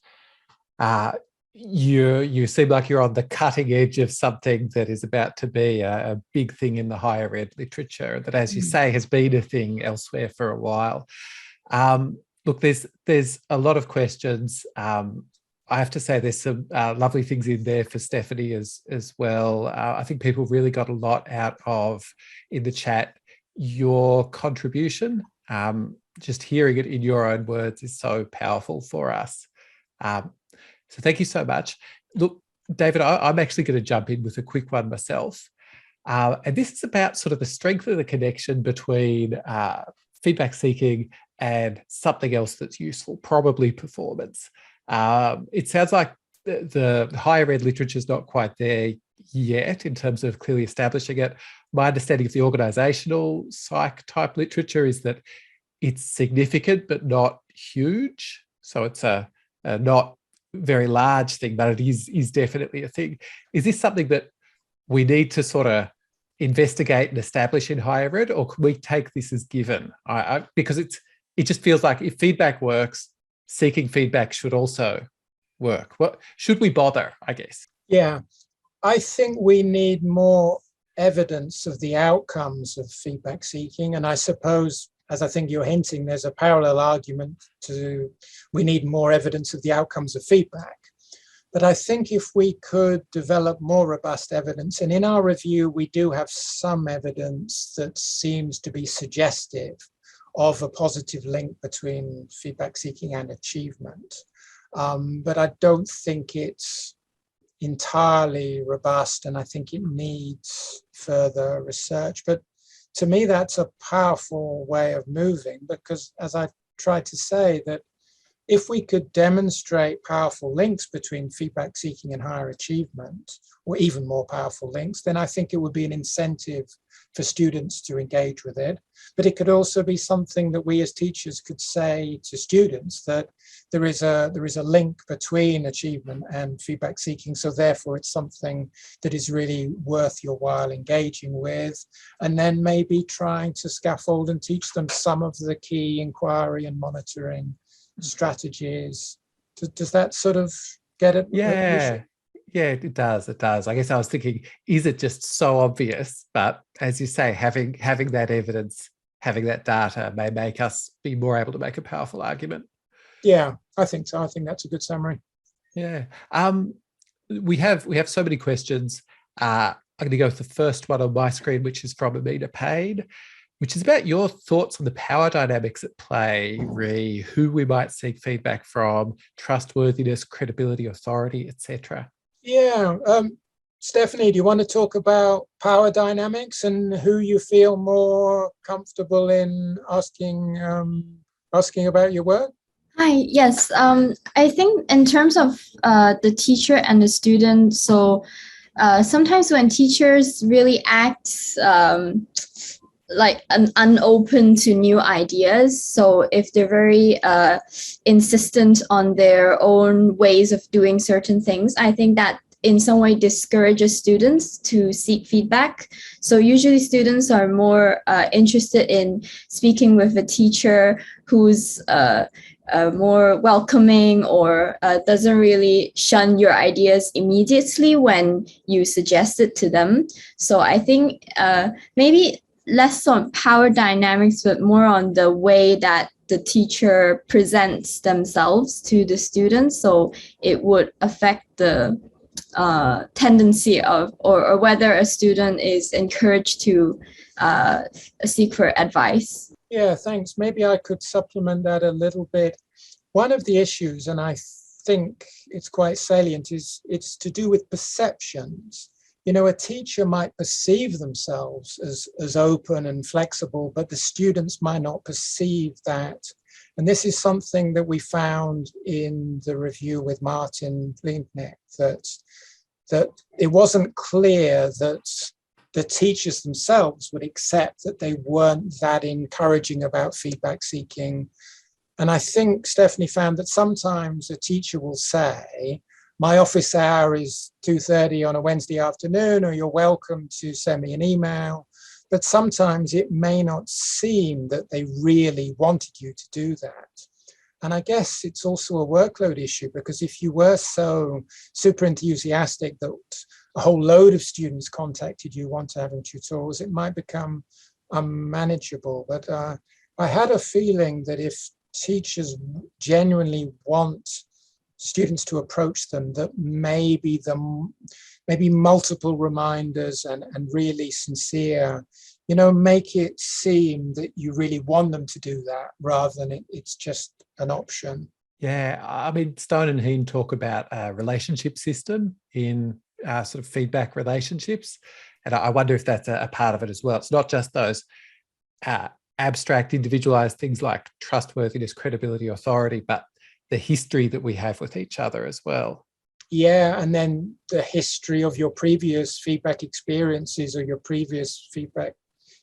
S1: you seem like you're on the cutting edge of something that is about to be a big thing in the higher ed literature that, as you say, has been a thing elsewhere for a while. Look, there's a lot of questions. I have to say there's some lovely things in there for Stephanie as well. I think people really got a lot out of, in the chat, your contribution. Just hearing it in your own words is so powerful for us. So thank you so much. Look, David, I'm actually going to jump in with a quick one myself. And this is about sort of the strength of the connection between feedback seeking and something else that's useful, probably performance. It sounds like the higher ed literature is not quite there yet in terms of clearly establishing it. My understanding of the organizational psych type literature is that it's significant but not huge. So it's a not very large thing, but it is definitely a thing. Is this something that we need to sort of investigate and establish in higher ed, or can we take this as given? Because it just feels like if feedback works, seeking feedback should also work. What should we bother, I guess?
S2: Yeah, I think we need more evidence of the outcomes of feedback seeking. And I suppose, as I think you're hinting, there's a parallel argument to we need more evidence of the outcomes of feedback. But I think if we could develop more robust evidence, and in our review, we do have some evidence that seems to be suggestive of a positive link between feedback seeking and achievement. But I don't think it's entirely robust, and I think it needs further research. But to me, that's a powerful way of moving, because as I tried to say, that if we could demonstrate powerful links between feedback seeking and higher achievement, or even more powerful links, then I think it would be an incentive for students to engage with it. But it could also be something that we as teachers could say to students, that there is a link between achievement and feedback seeking, so therefore it's something that is really worth your while engaging with, and then maybe trying to scaffold and teach them some of the key inquiry and monitoring strategies. Does that sort of get it?
S1: Yeah, it does. I guess I was thinking, is it just so obvious? But as you say, having that evidence, having that data may make us be more able to make a powerful argument.
S2: Yeah, I think so. I think that's a good summary.
S1: Yeah. We have so many questions. I'm going to go with the first one on my screen, which is from Amina Payne, which is about your thoughts on the power dynamics at play, re who we might seek feedback from, trustworthiness, credibility, authority, etc.
S2: Yeah. Stephanie, do you want to talk about power dynamics and who you feel more comfortable in asking about your work?
S3: Hi, yes. I think in terms of the teacher and the student, so sometimes when teachers really act like unopen to new ideas, so if they're very insistent on their own ways of doing certain things, I think that in some way discourages students to seek feedback. So usually students are more interested in speaking with a teacher who's more welcoming, or doesn't really shun your ideas immediately when you suggest it to them. So I think maybe less on power dynamics, but more on the way that the teacher presents themselves to the students. So it would affect the tendency of, or whether a student is encouraged to seek for advice.
S2: Yeah, thanks. Maybe I could supplement that a little bit. One of the issues, and I think it's quite salient, is it's to do with perceptions. You know, a teacher might perceive themselves as open and flexible, but the students might not perceive that. And this is something that we found in the review with Martin Leenknecht, that it wasn't clear that the teachers themselves would accept that they weren't that encouraging about feedback seeking. And I think Stephanie found that sometimes a teacher will say, my office hour is 2:30 on a Wednesday afternoon, or you're welcome to send me an email. But sometimes it may not seem that they really wanted you to do that. And I guess it's also a workload issue, because if you were so super enthusiastic that a whole load of students contacted you want to have tutorials, it might become unmanageable. But I had a feeling that if teachers genuinely want students to approach them, that maybe multiple reminders and really sincere, you know, make it seem that you really want them to do that rather than it's just an option.
S1: Yeah, I mean, Stone and Heen talk about a relationship system in sort of feedback relationships. And I wonder if that's a part of it as well. It's not just those abstract, individualized things like trustworthiness, credibility, authority, but the history that we have with each other as well.
S2: Yeah, and then the history of your previous feedback experiences or your previous feedback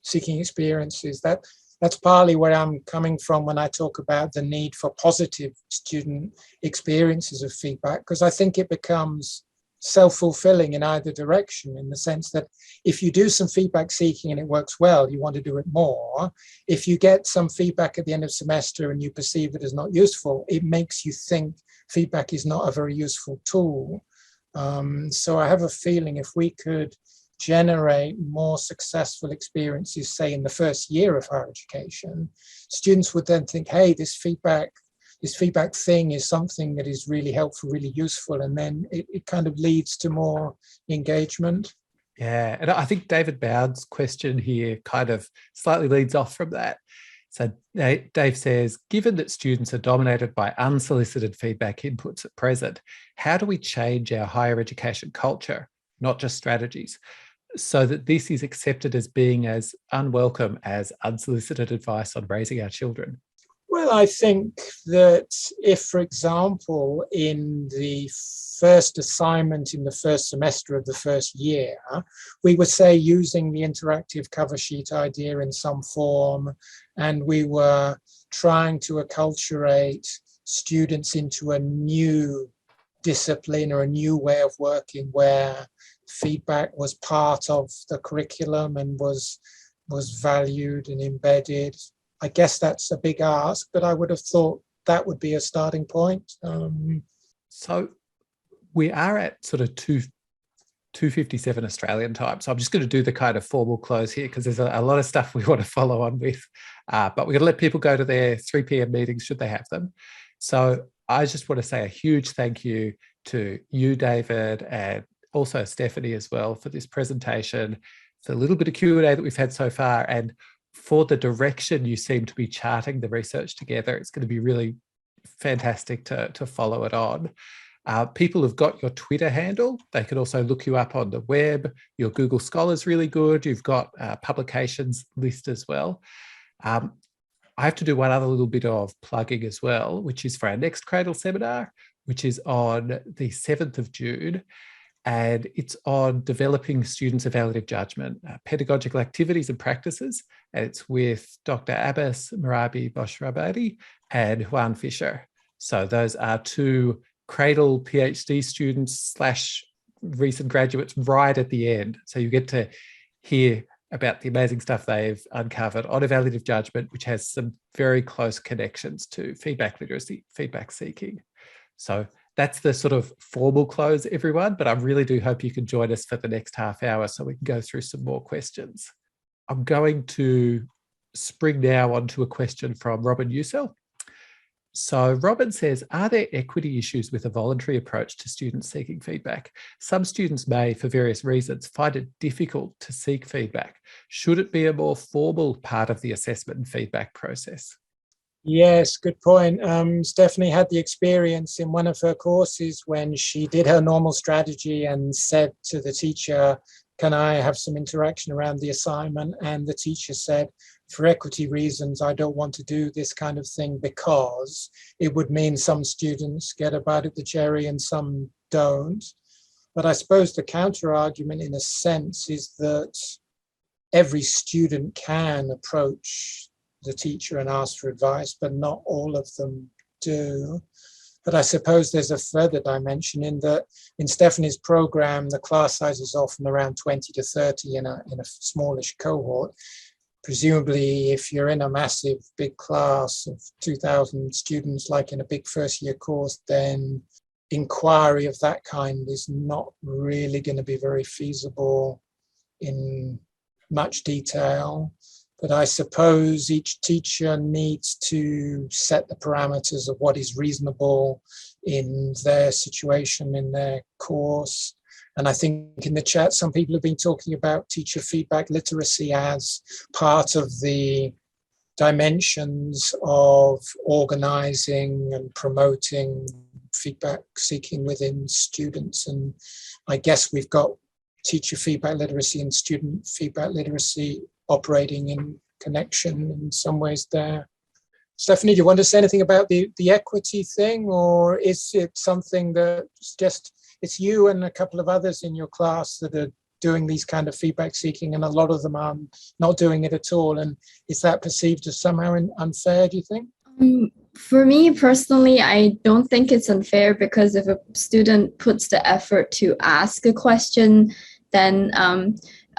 S2: seeking experiences. That's partly where I'm coming from when I talk about the need for positive student experiences of feedback, because I think it becomes self-fulfilling in either direction, in the sense that if you do some feedback seeking and it works well, you want to do it more. If you get some feedback at the end of semester and you perceive it as not useful, it makes you think feedback is not a very useful tool. So I have a feeling if we could generate more successful experiences, say in the first year of higher education, students would then think, hey, this feedback thing is something that is really helpful, really useful, and then it kind of leads to more engagement.
S1: Yeah, and I think David Boud's question here kind of slightly leads off from that. So Dave says, given that students are dominated by unsolicited feedback inputs at present, how do we change our higher education culture, not just strategies, so that this is accepted as being as unwelcome as unsolicited advice on raising our children?
S2: Well, I think that if, for example, in the first assignment in the first semester of the first year, we were, say, using the interactive cover sheet idea in some form, and we were trying to acculturate students into a new discipline or a new way of working where feedback was part of the curriculum and was valued and embedded. I guess that's a big ask, but I would have thought that would be a starting point.
S1: So we are at sort of 2:57 Australian time. So I'm just going to do the kind of formal close here because there's a lot of stuff we want to follow on with. But we're going to let people go to their 3 p.m. meetings should they have them. So I just want to say a huge thank you to you, David, and also Stephanie as well for this presentation, for the little bit of Q&A that we've had so far, and for the direction you seem to be charting the research together. It's going to be really fantastic to follow it on. People have got your Twitter handle. They can also look you up on the web. Your Google Scholar's really good. You've got a publications list as well. I have to do one other little bit of plugging as well, which is for our next CRADLE seminar, which is on the 7th of June. And it's on developing students' evaluative judgment, pedagogical activities and practices. And it's with Dr. Abbas Marabi Boshrabadi and Juan Fisher. So those are 2 CRADLE PhD students / recent graduates right at the end. So you get to hear about the amazing stuff they've uncovered on evaluative judgment, which has some very close connections to feedback literacy, feedback seeking. So that's the sort of formal close, everyone, but I really do hope you can join us for the next half hour so we can go through some more questions. I'm going to spring now onto a question from Robin Usell. So Robin says, are there equity issues with a voluntary approach to students seeking feedback? Some students may, for various reasons, find it difficult to seek feedback. Should it be a more formal part of the assessment and feedback process?
S2: Yes, good point. Stephanie had the experience in one of her courses when she did her normal strategy and said to the teacher, can I have some interaction around the assignment? And the teacher said, for equity reasons, I don't want to do this kind of thing because it would mean some students get a bite of the cherry and some don't. But I suppose the counter argument in a sense is that every student can approach the teacher and ask for advice, but not all of them do. But I suppose there's a further dimension in that in Stephanie's program, the class size is often around 20 to 30 in a smallish cohort. Presumably, if you're in a massive big class of 2,000 students, like in a big first year course, then inquiry of that kind is not really going to be very feasible in much detail. But I suppose each teacher needs to set the parameters of what is reasonable in their situation, in their course. And I think in the chat, some people have been talking about teacher feedback literacy as part of the dimensions of organizing and promoting feedback seeking within students. And I guess we've got teacher feedback literacy and student feedback literacy operating in connection in some ways there. Stephanie, do you want to say anything about the equity thing, or is it something that's just, it's you and a couple of others in your class that are doing these kind of feedback seeking and a lot of them are not doing it at all? And is that perceived as somehow unfair, do you think?
S3: For me personally, I don't think it's unfair, because if a student puts the effort to ask a question, then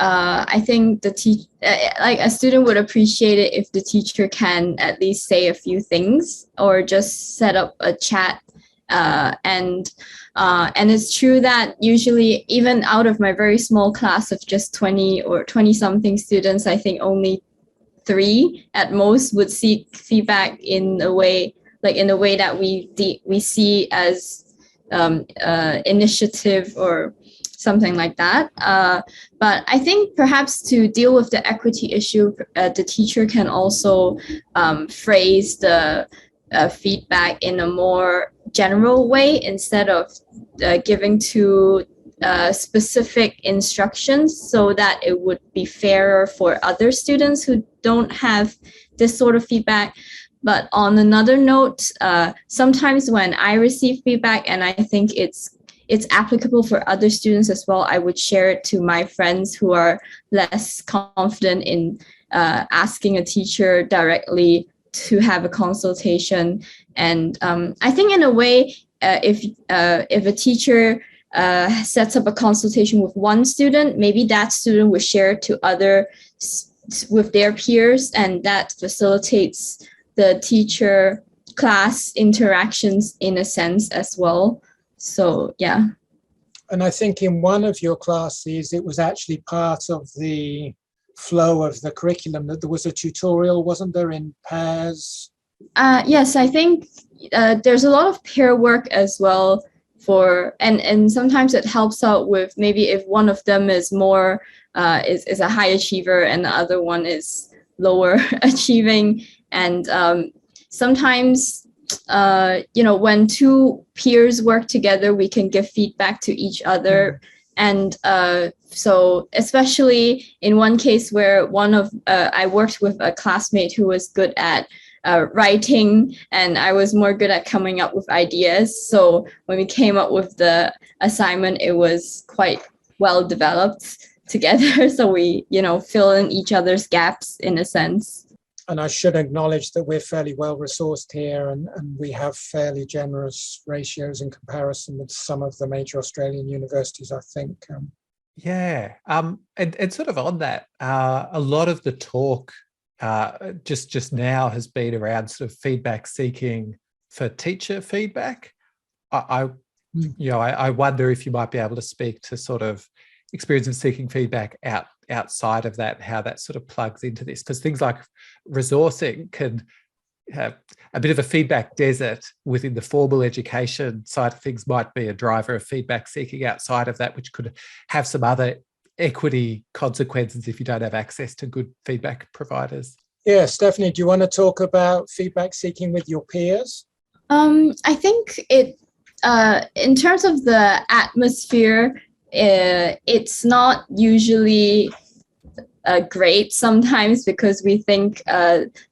S3: I think like a student would appreciate it if the teacher can at least say a few things or just set up a chat. And it's true that usually, even out of my very small class of just 20 or 20 something students, I think only 3 at most would seek feedback in a way that we see as initiative or something like that. But I think perhaps to deal with the equity issue, the teacher can also phrase the feedback in a more general way instead of giving to specific instructions, so that it would be fairer for other students who don't have this sort of feedback. But on another note, sometimes when I receive feedback and I think it's applicable for other students as well, I would share it to my friends who are less confident in asking a teacher directly to have a consultation. And I think in a way, if a teacher sets up a consultation with one student, maybe that student will share it to with their peers, and that facilitates the teacher-class interactions in a sense as well. So, yeah.
S2: And I think in one of your classes, it was actually part of the flow of the curriculum that there was a tutorial, wasn't there, in pairs?
S3: Yes, I think there's a lot of pair work as well and sometimes it helps out with maybe if one of them is more is a high achiever and the other one is lower achieving. And sometimes when 2 peers work together, we can give feedback to each other. And so especially in one case where I worked with a classmate who was good at writing, and I was more good at coming up with ideas. So when we came up with the assignment, it was quite well developed together. So we, fill in each other's gaps in a sense.
S2: And I should acknowledge that we're fairly well resourced here, and we have fairly generous ratios in comparison with some of the major Australian universities, I think.
S1: Yeah. And sort of on that, a lot of the talk just now has been around sort of feedback seeking for teacher feedback. I wonder if you might be able to speak to sort of experience of seeking feedback outside of that, how that sort of plugs into this? Because things like resourcing can have a bit of a feedback desert within the formal education side of things, might be a driver of feedback seeking outside of that, which could have some other equity consequences if you don't have access to good feedback providers.
S2: Yeah, Stephanie, do you want to talk about feedback seeking with your peers?
S3: I think in terms of the atmosphere, it's not usually great sometimes, because we think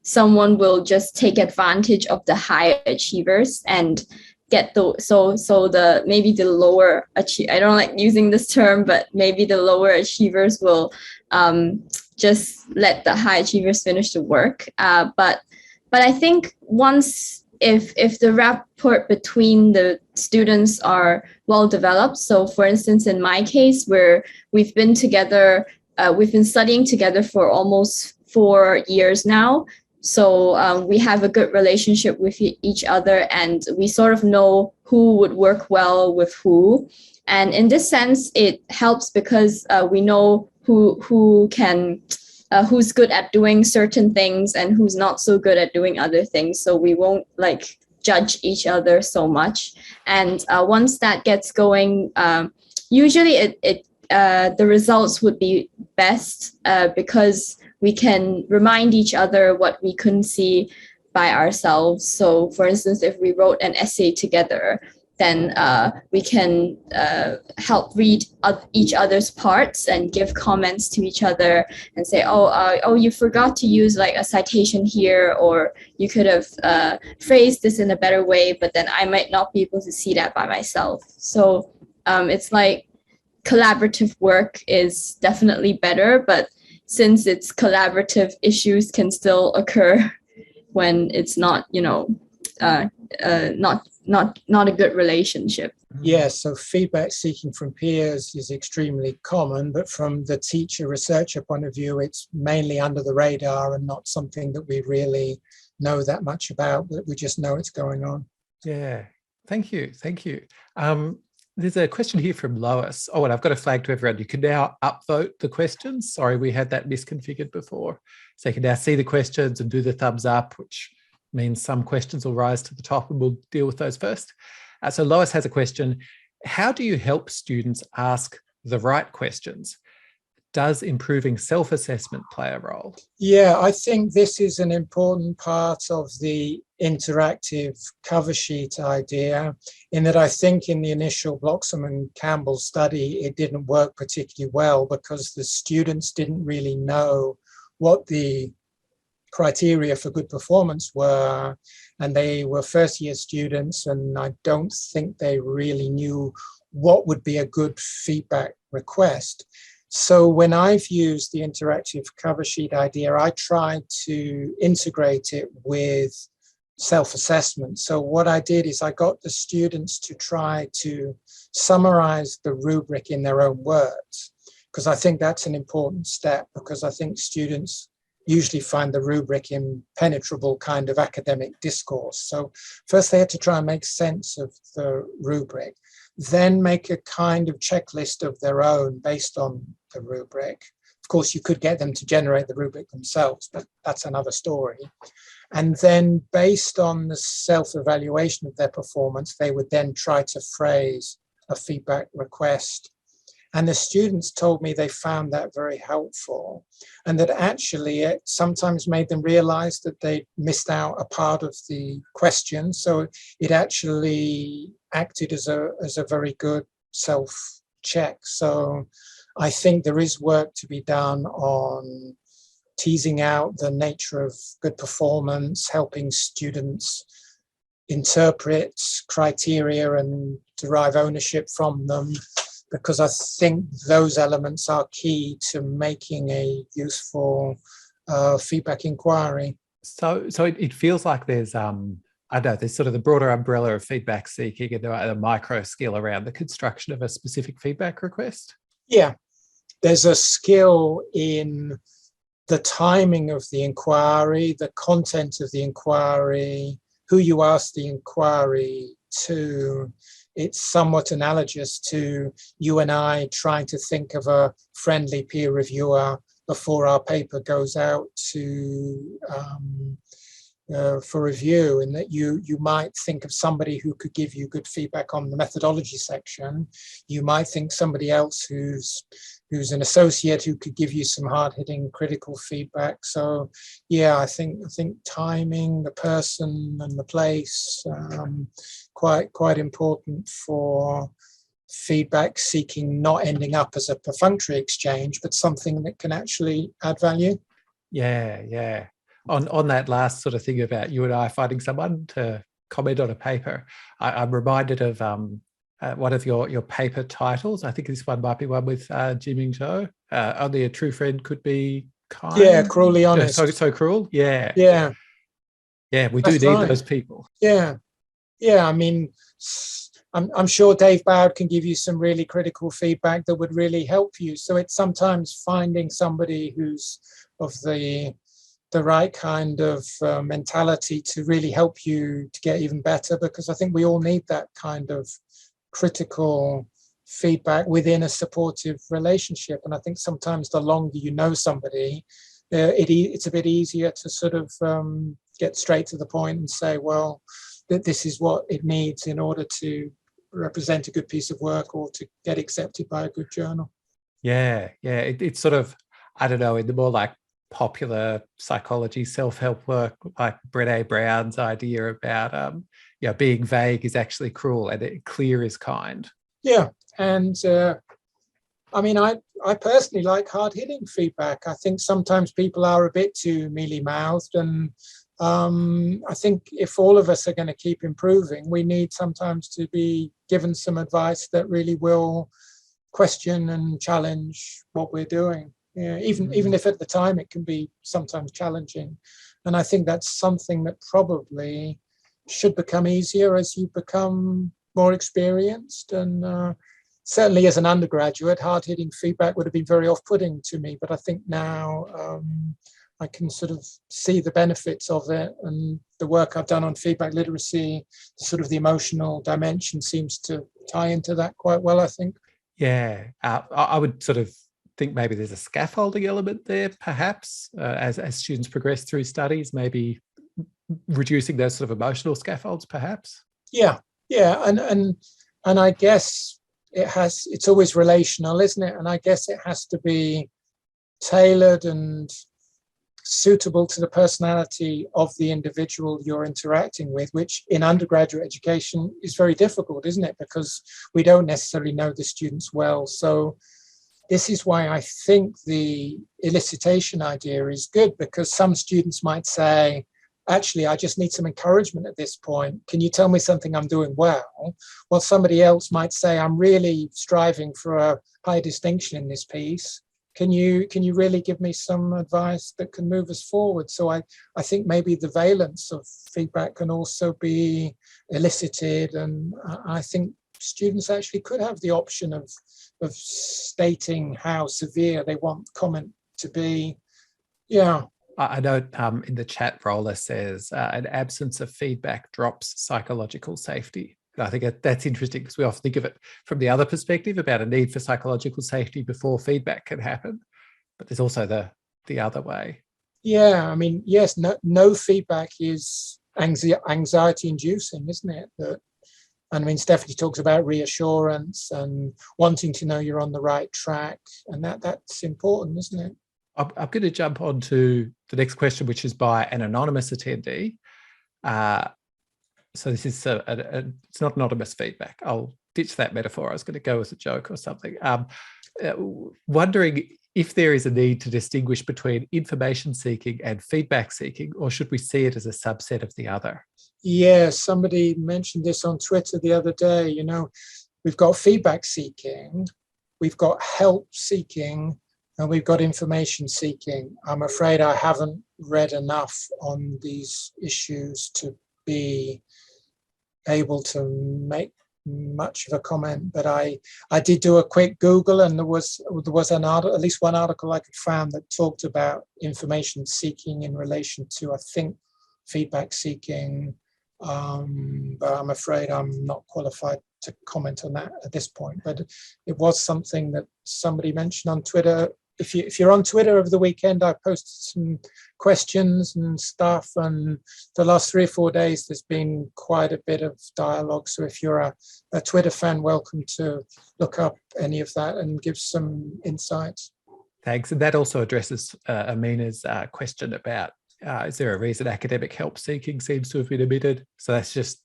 S3: someone will just take advantage of the high achievers and get the maybe the lower I don't like using this term, but maybe the lower achievers will just let the high achievers finish the work. But I think once if the rapport between the students are well developed, so for instance in my case, where we've been together, we've been studying together for almost 4 years now. So we have a good relationship with each other, and we sort of know who would work well with who. And in this sense, it helps because we know who can, who's good at doing certain things and who's not so good at doing other things. So we won't like judge each other so much. And once that gets going, usually the results would be best because we can remind each other what we couldn't see by ourselves. So for instance, if we wrote an essay together, then we can help read each other's parts and give comments to each other and say, oh, you forgot to use like a citation here, or you could have phrased this in a better way, but then I might not be able to see that by myself. So it's like collaborative work is definitely better, but since it's collaborative, issues can still occur when it's not, not a good relationship.
S2: Yes, so feedback seeking from peers is extremely common, but from the teacher researcher point of view, it's mainly under the radar and not something that we really know that much about, but we just know it's going on.
S1: Yeah, thank you. There's a question here from Lois. Oh, and I've got a flag to everyone. You can now upvote the questions. Sorry, we had that misconfigured before. So you can now see the questions and do the thumbs up, which means some questions will rise to the top, and we'll deal with those first. So Lois has a question. How do you help students ask the right questions? Does improving self-assessment play a role?
S2: Yeah, I think this is an important part of the interactive cover sheet idea, in that I think in the initial Bloxham and Campbell study, it didn't work particularly well because the students didn't really know what the criteria for good performance were, and they were first year students, and I don't think they really knew what would be a good feedback request. So when I've used the interactive cover sheet idea, I tried to integrate it with self-assessment. So what I did is I got the students to try to summarize the rubric in their own words, because I think that's an important step, because I think students usually find the rubric impenetrable kind of academic discourse. So first they had to try and make sense of the rubric, then make a kind of checklist of their own based on the rubric. Of course, you could get them to generate the rubric themselves, but that's another story. And then based on the self-evaluation of their performance, they would then try to phrase a feedback request. And the students told me they found that very helpful, and that actually it sometimes made them realize that they missed out a part of the question. So it actually acted as a very good self-check. So I think there is work to be done on teasing out the nature of good performance, helping students interpret criteria and derive ownership from them, because I think those elements are key to making a useful feedback inquiry.
S1: So it feels like there's I know there's sort of the broader umbrella of feedback seeking and a micro skill around the construction of a specific feedback request.
S2: Yeah, there's a skill in the timing of the inquiry, the content of the inquiry, who you ask the inquiry to. it's somewhat analogous to you and I trying to think of a friendly peer reviewer before our paper goes out to for review, and that you might think of somebody who could give you good feedback on the methodology section. You might think somebody else who's an associate who could give you some hard-hitting critical feedback. So yeah, I think timing, the person and the place, quite important for feedback seeking, not ending up as a perfunctory exchange, but something that can actually add value.
S1: Yeah. On that last sort of thing about you and I finding someone to comment on a paper, I'm reminded of one of your paper titles. I think this one might be one with Jiming Zhou. Only a true friend could be kind.
S2: Yeah, cruelly honest.
S1: So cruel. Yeah. We do need those people.
S2: Yeah. I mean, I'm sure Dave Bowd can give you some really critical feedback that would really help you. So it's sometimes finding somebody who's of the right kind of mentality to really help you to get even better, because I think we all need that kind of critical feedback within a supportive relationship. And I think sometimes the longer you know somebody, it's a bit easier to sort of get straight to the point and say, well, this is what it needs in order to represent a good piece of work or to get accepted by a good journal.
S1: Yeah. It's sort of, I don't know, in the more like popular psychology, self-help work, like Brené Brown's idea about being vague is actually cruel and clear is kind.
S2: Yeah, and I mean, I personally like hard-hitting feedback. I think sometimes people are a bit too mealy-mouthed, and I think if all of us are going to keep improving, we need sometimes to be given some advice that really will question and challenge what we're doing. Yeah, even if at the time it can be sometimes challenging. And I think that's something that probably should become easier as you become more experienced. And certainly as an undergraduate, hard-hitting feedback would have been very off-putting to me. But I think now I can sort of see the benefits of it, and the work I've done on feedback literacy, sort of the emotional dimension seems to tie into that quite well, I think.
S1: Yeah, I would sort of think maybe there's a scaffolding element there, perhaps, as students progress through studies, maybe reducing those sort of emotional scaffolds, perhaps.
S2: Yeah, and I guess it's always relational, isn't it? And I guess it has to be tailored and suitable to the personality of the individual you're interacting with, which in undergraduate education is very difficult, isn't it? Because we don't necessarily know the students well. So this is why I think the elicitation idea is good, because some students might say, actually, I just need some encouragement at this point. Can you tell me something I'm doing well? Well, somebody else might say, I'm really striving for a high distinction in this piece. Can you really give me some advice that can move us forward? So I think maybe the valence of feedback can also be elicited, and I think students actually could have the option of stating how severe they want comment to be. Yeah.
S1: I know in the chat, Roller says an absence of feedback drops psychological safety. And I think that's interesting, because we often think of it from the other perspective about a need for psychological safety before feedback can happen. But there's also the other way.
S2: Yeah, I mean, yes, no feedback is anxiety inducing, isn't it? And I mean, Stephanie talks about reassurance and wanting to know you're on the right track, and that's important, isn't it?
S1: I'm going to jump on to the next question, which is by an anonymous attendee. So this is it's not anonymous feedback. I'll ditch that metaphor. I was going to go as a joke or something. Wondering if there is a need to distinguish between information seeking and feedback seeking, or should we see it as a subset of the other?
S2: Yeah, somebody mentioned this on Twitter the other day. You know, we've got feedback seeking, we've got help seeking, and we've got information seeking. I'm afraid I haven't read enough on these issues to be able to make much of a comment, but I did do a quick Google, and there was an article, at least one article I could find, that talked about information seeking in relation to, I think, feedback seeking. But I'm afraid I'm not qualified to comment on that at this point. But it was something that somebody mentioned on Twitter. If you're on Twitter over the weekend, I posted some questions and stuff, and the last 3 or 4 days there's been quite a bit of dialogue. So if you're a Twitter fan, welcome to look up any of that and give some insights.
S1: Thanks. And that also addresses Amina's question about is there a reason academic help seeking seems to have been omitted? So that's just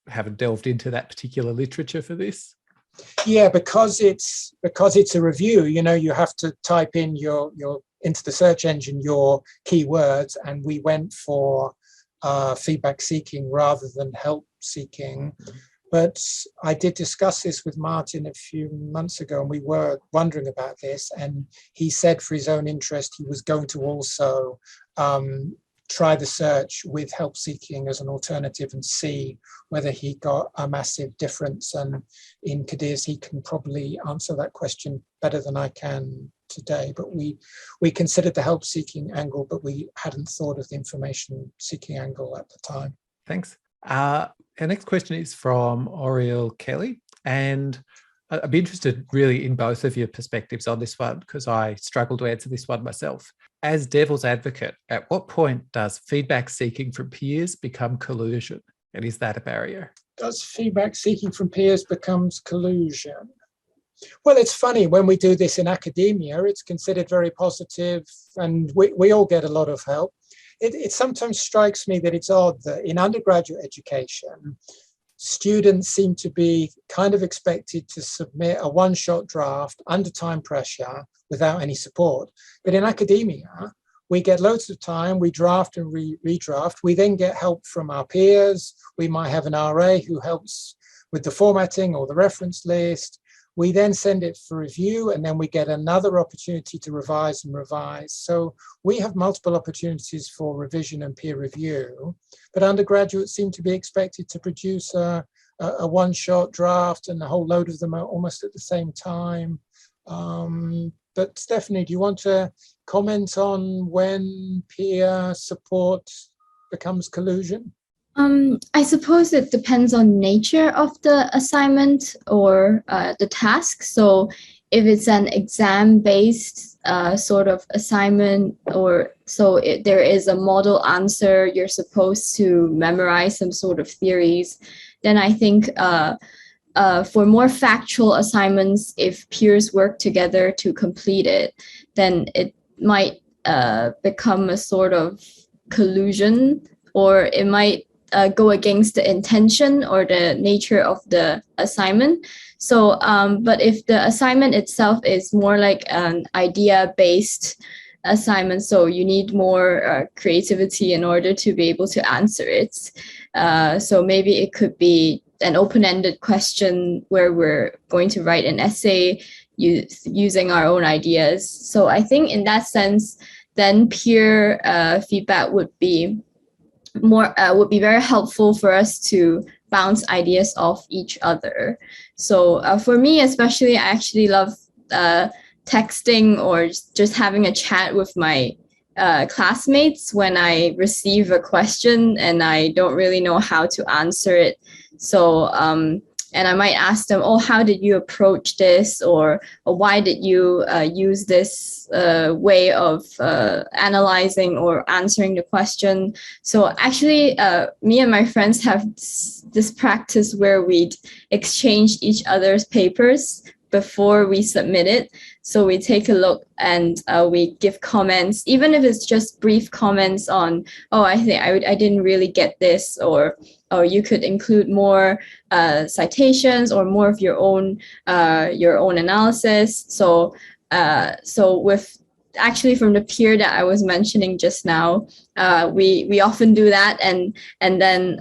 S1: haven't delved into that particular literature for this.
S2: Yeah, because it's a review, you have to type in your into the search engine your keywords, and we went for feedback seeking rather than help seeking. But I did discuss this with Martin a few months ago, and we were wondering about this, and he said for his own interest he was going to also try the search with help seeking as an alternative and see whether he got a massive difference. And in Kadir's, he can probably answer that question better than I can today. But we considered the help seeking angle, but we hadn't thought of the information seeking angle at the time.
S1: Thanks. Our next question is from Oriel Kelly, and I'd be interested really in both of your perspectives on this one, because I struggle to answer this one myself. As devil's advocate, at what point does feedback seeking from peers become collusion? And is that a barrier?
S2: Does feedback seeking from peers becomes collusion? Well, it's funny, when we do this in academia, it's considered very positive, and we all get a lot of help. It sometimes strikes me that it's odd that in undergraduate education, students seem to be kind of expected to submit a one-shot draft under time pressure without any support. But in academia, we get loads of time, we draft and redraft. We then get help from our peers. We might have an RA who helps with the formatting or the reference list. We then send it for review, and then we get another opportunity to revise and revise. So we have multiple opportunities for revision and peer review, but undergraduates seem to be expected to produce a one-shot draft, and a whole load of them are almost at the same time. But Stephanie, do you want to comment on when peer support becomes collusion?
S3: I suppose it depends on nature of the assignment or the task. So if it's an exam-based sort of assignment, or there is a model answer, you're supposed to memorize some sort of theories, then I think for more factual assignments, if peers work together to complete it, then it might become a sort of collusion, or it might go against the intention or the nature of the assignment. So, but if the assignment itself is more like an idea-based assignment, so you need more creativity in order to be able to answer it. So maybe it could be an open-ended question where we're going to write an essay using our own ideas. So I think in that sense, then peer feedback would be very helpful for us to bounce ideas off each other. So for me, especially, I actually love texting or just having a chat with my classmates when I receive a question and I don't really know how to answer it. So, and I might ask them, oh, how did you approach this? Or why did you use this way of analyzing or answering the question? So actually, me and my friends have this practice where we'd exchange each other's papers before we submit it. So we take a look and we give comments, even if it's just brief comments on, oh, I think I didn't really get this, or you could include more citations or more of your own analysis. So with actually from the peer that I was mentioning just now, we often do that, and then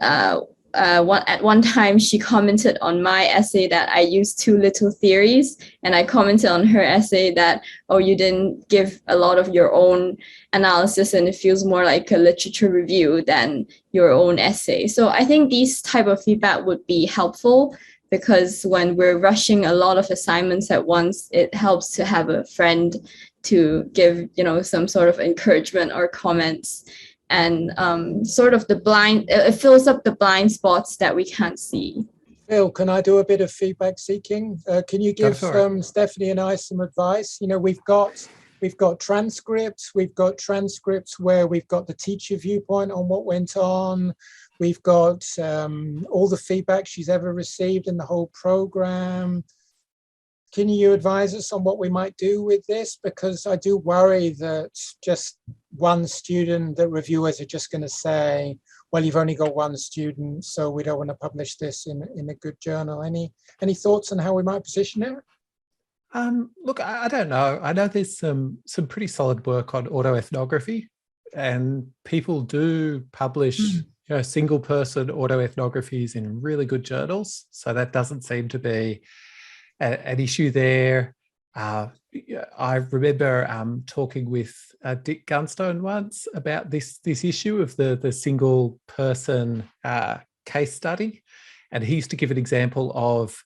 S3: at one time she commented on my essay that I used too little theories, and I commented on her essay that, oh, you didn't give a lot of your own analysis and it feels more like a literature review than your own essay. So I think these type of feedback would be helpful, because when we're rushing a lot of assignments at once, it helps to have a friend to give, some sort of encouragement or comments. and sort of it fills up the blind spots that we can't see.
S2: Phil, can I do a bit of feedback seeking? Can you give Stephanie and I some advice? You know, we've got transcripts. We've got transcripts where we've got the teacher viewpoint on what went on. We've got all the feedback she's ever received in the whole program. Can you advise us on what we might do with this? Because I do worry that just one student, that reviewers are just going to say, well, you've only got one student, so we don't want to publish this in a good journal. Any thoughts on how we might position it?
S1: Look, I don't know. I know there's some pretty solid work on autoethnography, and people do publish single person autoethnographies in really good journals. So that doesn't seem to be an issue there. I remember talking with Dick Gunstone once about this issue of the single person case study, and he used to give an example of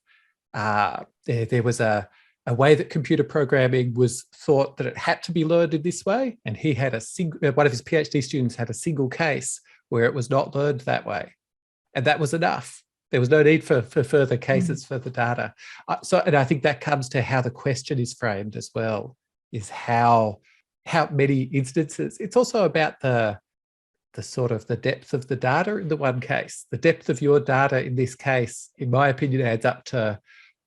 S1: there was a way that computer programming was thought that it had to be learned in this way, and he had one of his PhD students had a single case where it was not learned that way, and that was enough. There was no need for further cases for the data. And I think that comes to how the question is framed as well, is how many instances. It's also about the sort of the depth of the data in the one case. The depth of your data in this case, in my opinion, adds up to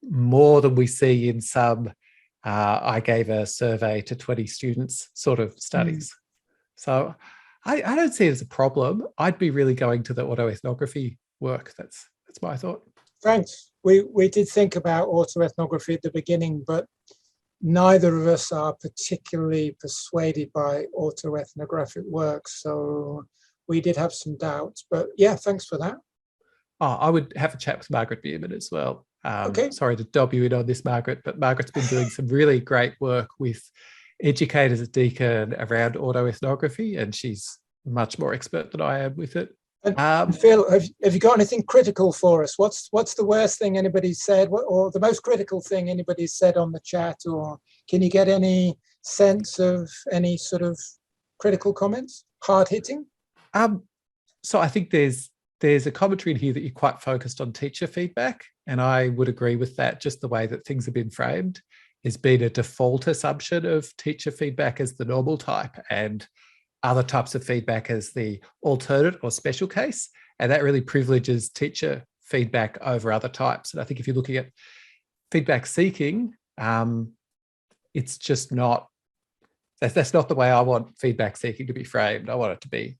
S1: more than we see in some I gave a survey to 20 students sort of studies. So I don't see it as a problem. I'd be really going to the autoethnography work. That's my thought.
S2: Thanks. We did think about autoethnography at the beginning, but neither of us are particularly persuaded by autoethnographic work. So we did have some doubts, but yeah, thanks for that.
S1: Oh, I would have a chat with Margaret Bierman as well.
S2: Okay.
S1: Sorry to dob you in on this, Margaret, but Margaret's been doing some really great work with educators at Deakin around autoethnography, and she's much more expert than I am with it.
S2: And Phil, have you got anything critical for us? What's the worst thing anybody's said, or the most critical thing anybody's said on the chat? Or can you get any sense of any sort of critical comments, hard hitting?
S1: So I think there's a commentary in here that you're quite focused on teacher feedback, and I would agree with that. Just the way that things have been framed has been a default assumption of teacher feedback as the normal type, and other types of feedback as the alternate or special case, and that really privileges teacher feedback over other types. And I think if you're looking at feedback seeking, it's just not, that's not the way I want feedback seeking to be framed. I want it to be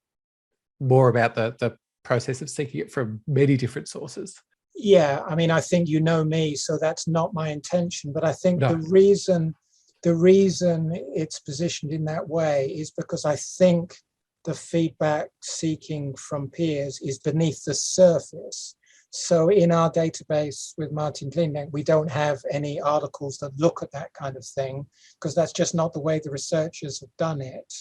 S1: more about the process of seeking it from many different sources.
S2: Yeah, I mean, I think you know me, so that's not my intention, but I think the reason it's positioned in that way is because I think the feedback seeking from peers is beneath the surface. So in our database with Martin Leenknecht, we don't have any articles that look at that kind of thing, because that's just not the way the researchers have done it.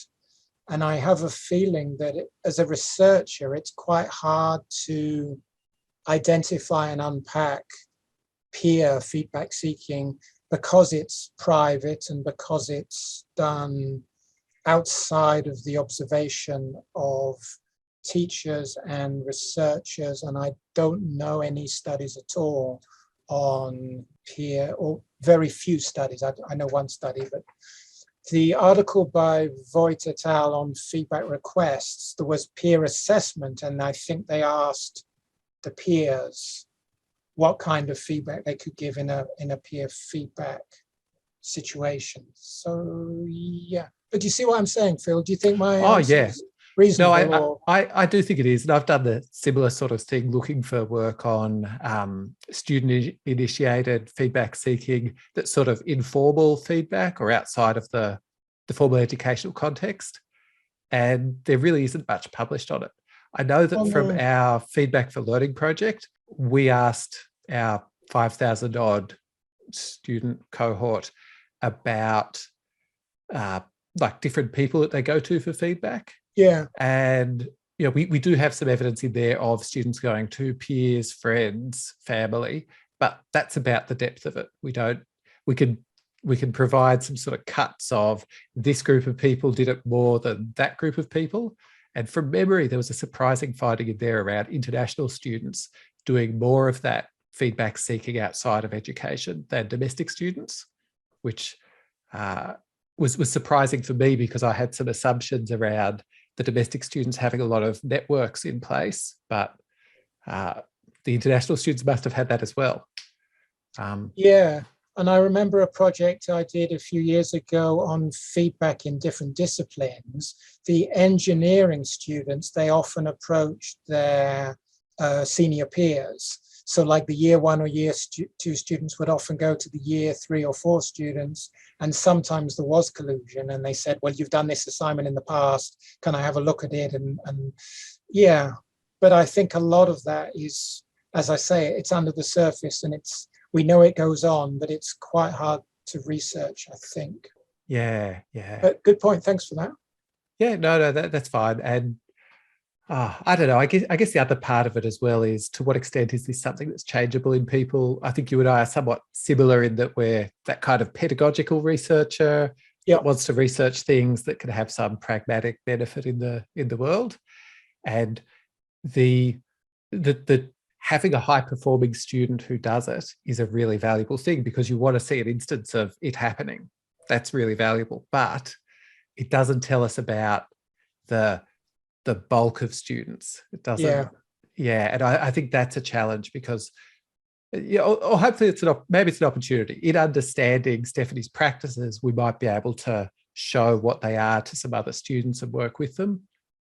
S2: And I have a feeling that as a researcher, it's quite hard to identify and unpack peer feedback seeking, because it's private and because it's done outside of the observation of teachers and researchers. And I don't know any studies at all on peer, or very few studies. I know one study, but the article by Voigt et al. On feedback requests, there was peer assessment, and I think they asked the peers what kind of feedback they could give in a peer feedback situation. So yeah, but do you see what I'm saying, Phil? Do you think my answer is reasonable?
S1: No, I do think it is, and I've done the similar sort of thing, looking for work on student-initiated feedback seeking, that's sort of informal feedback or outside of the formal educational context, and there really isn't much published on it. I know that from our Feedback for Learning project, we asked our 5,000 odd student cohort about like different people that they go to for feedback.
S2: Yeah.
S1: And we do have some evidence in there of students going to peers, friends, family, but that's about the depth of it. We can provide some sort of cuts of this group of people did it more than that group of people. And from memory, there was a surprising finding in there around international students doing more of that feedback seeking outside of education than domestic students, which was surprising for me because I had some assumptions around the domestic students having a lot of networks in place, but the international students must have had that as well.
S2: Yeah, and I remember a project I did a few years ago on feedback in different disciplines. The engineering students, they often approached their senior peers. So like the year 1 or year 2 students would often go to the year 3 or 4 students, and sometimes there was collusion, and they said, well, you've done this assignment in the past, can I have a look at it? And yeah, but I think a lot of that is, as I say, it's under the surface, and we know it goes on, but it's quite hard to research, I think.
S1: Yeah.
S2: But good point, thanks for that.
S1: Yeah, no, that's fine. And I don't know, I guess the other part of it as well is, to what extent is this something that's changeable in people? I think you and I are somewhat similar in that we're that kind of pedagogical researcher that wants to research things that can have some pragmatic benefit in the world. And the having a high-performing student who does it is a really valuable thing, because you want to see an instance of it happening. That's really valuable, but it doesn't tell us about the bulk of students. It doesn't. Yeah, and I think that's a challenge, because or hopefully maybe it's an opportunity. In understanding Stephanie's practices, we might be able to show what they are to some other students and work with them.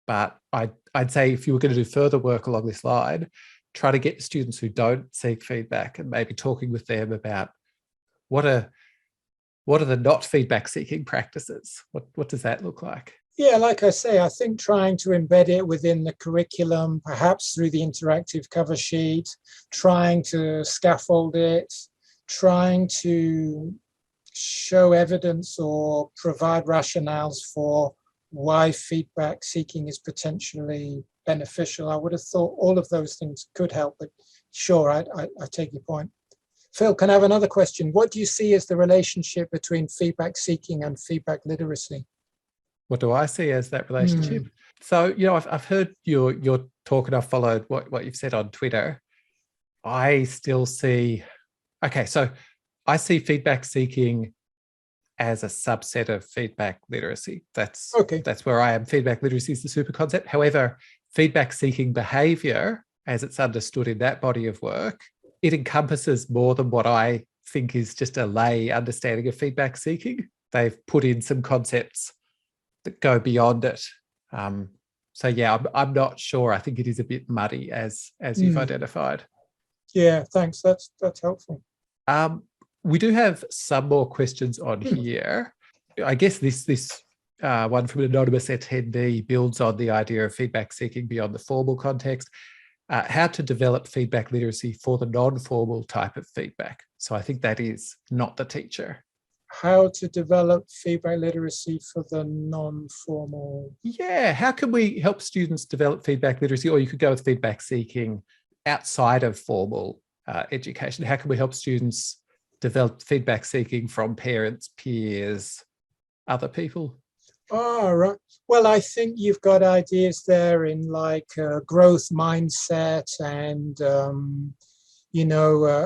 S1: But I'd say if you were going to do further work along this line, try to get students who don't seek feedback and maybe talking with them about what are the not feedback seeking practices? What does that look like?
S2: Yeah, like I say, I think trying to embed it within the curriculum, perhaps through the interactive cover sheet, trying to scaffold it, trying to show evidence or provide rationales for why feedback seeking is potentially beneficial. I would have thought all of those things could help, but sure, I take your point. Phil, can I have another question? What do you see as the relationship between feedback seeking and feedback literacy?
S1: What do I see as that relationship? So, I've heard your talk, and I've followed what you've said on Twitter. I still see, so I see feedback seeking as a subset of feedback literacy. That's where I am. Feedback literacy is the super concept. However, feedback seeking behavior, as it's understood in that body of work, it encompasses more than what I think is just a lay understanding of feedback seeking. They've put in some concepts that go beyond it. So yeah, I'm not sure. I think it is a bit muddy as you've identified.
S2: Yeah, thanks. That's helpful.
S1: We do have some more questions on here. I guess this one from an anonymous attendee builds on the idea of feedback seeking beyond the formal context. How to develop feedback literacy for the non-formal type of feedback. So I think that is not the teacher.
S2: How to develop feedback literacy for the non-formal.
S1: Yeah, how can we help students develop feedback literacy? Or you could go with feedback seeking outside of formal education. How can we help students develop feedback seeking from parents, peers, other people?
S2: Oh, right. Well, I think you've got ideas there in like growth mindset and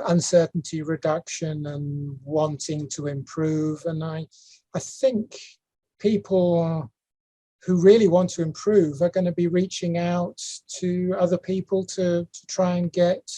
S2: uncertainty reduction and wanting to improve. And I think people who really want to improve are going to be reaching out to other people to try and get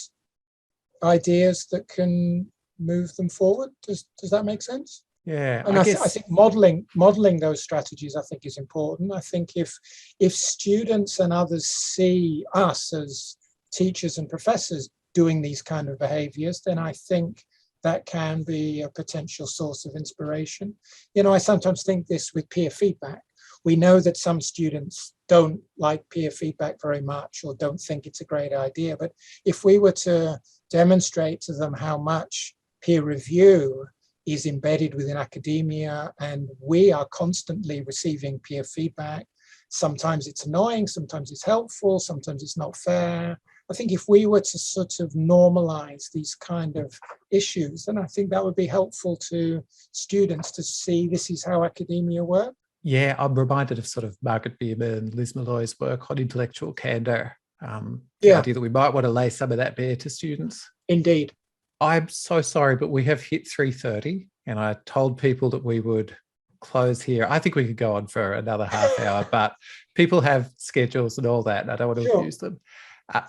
S2: ideas that can move them forward. Does that make sense?
S1: Yeah,
S2: and I think modeling those strategies, I think, is important. I think if students and others see us as teachers and professors doing these kind of behaviors, then I think that can be a potential source of inspiration. I sometimes think this with peer feedback. We know that some students don't like peer feedback very much or don't think it's a great idea. But if we were to demonstrate to them how much peer review is embedded within academia and we are constantly receiving peer feedback, sometimes it's annoying, sometimes it's helpful, sometimes it's not fair. I think if we were to sort of normalize these kind of issues, then I think that would be helpful to students to see this is how academia works.
S1: Yeah, I'm reminded of sort of Margaret Bierman, Liz Malloy's work on intellectual candour. The idea that we might want to lay some of that bare to students.
S2: Indeed.
S1: I'm so sorry, but we have hit 3:30 and I told people that we would close here. I think we could go on for another half hour, but people have schedules and all that, and I don't want to abuse them.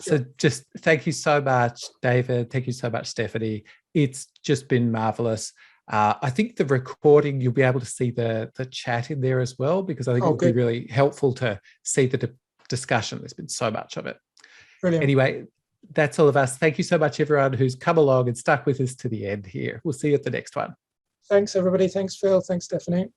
S1: So just thank you so much, David. Thank you so much, Stephanie. It's just been marvellous. I think the recording, you'll be able to see the chat in there as well, because I think it would be really helpful to see the discussion. There's been so much of it.
S2: Brilliant.
S1: Anyway, that's all of us. Thank you so much, everyone who's come along and stuck with us to the end here. We'll see you at the next one.
S2: Thanks, everybody. Thanks, Phil. Thanks, Stephanie.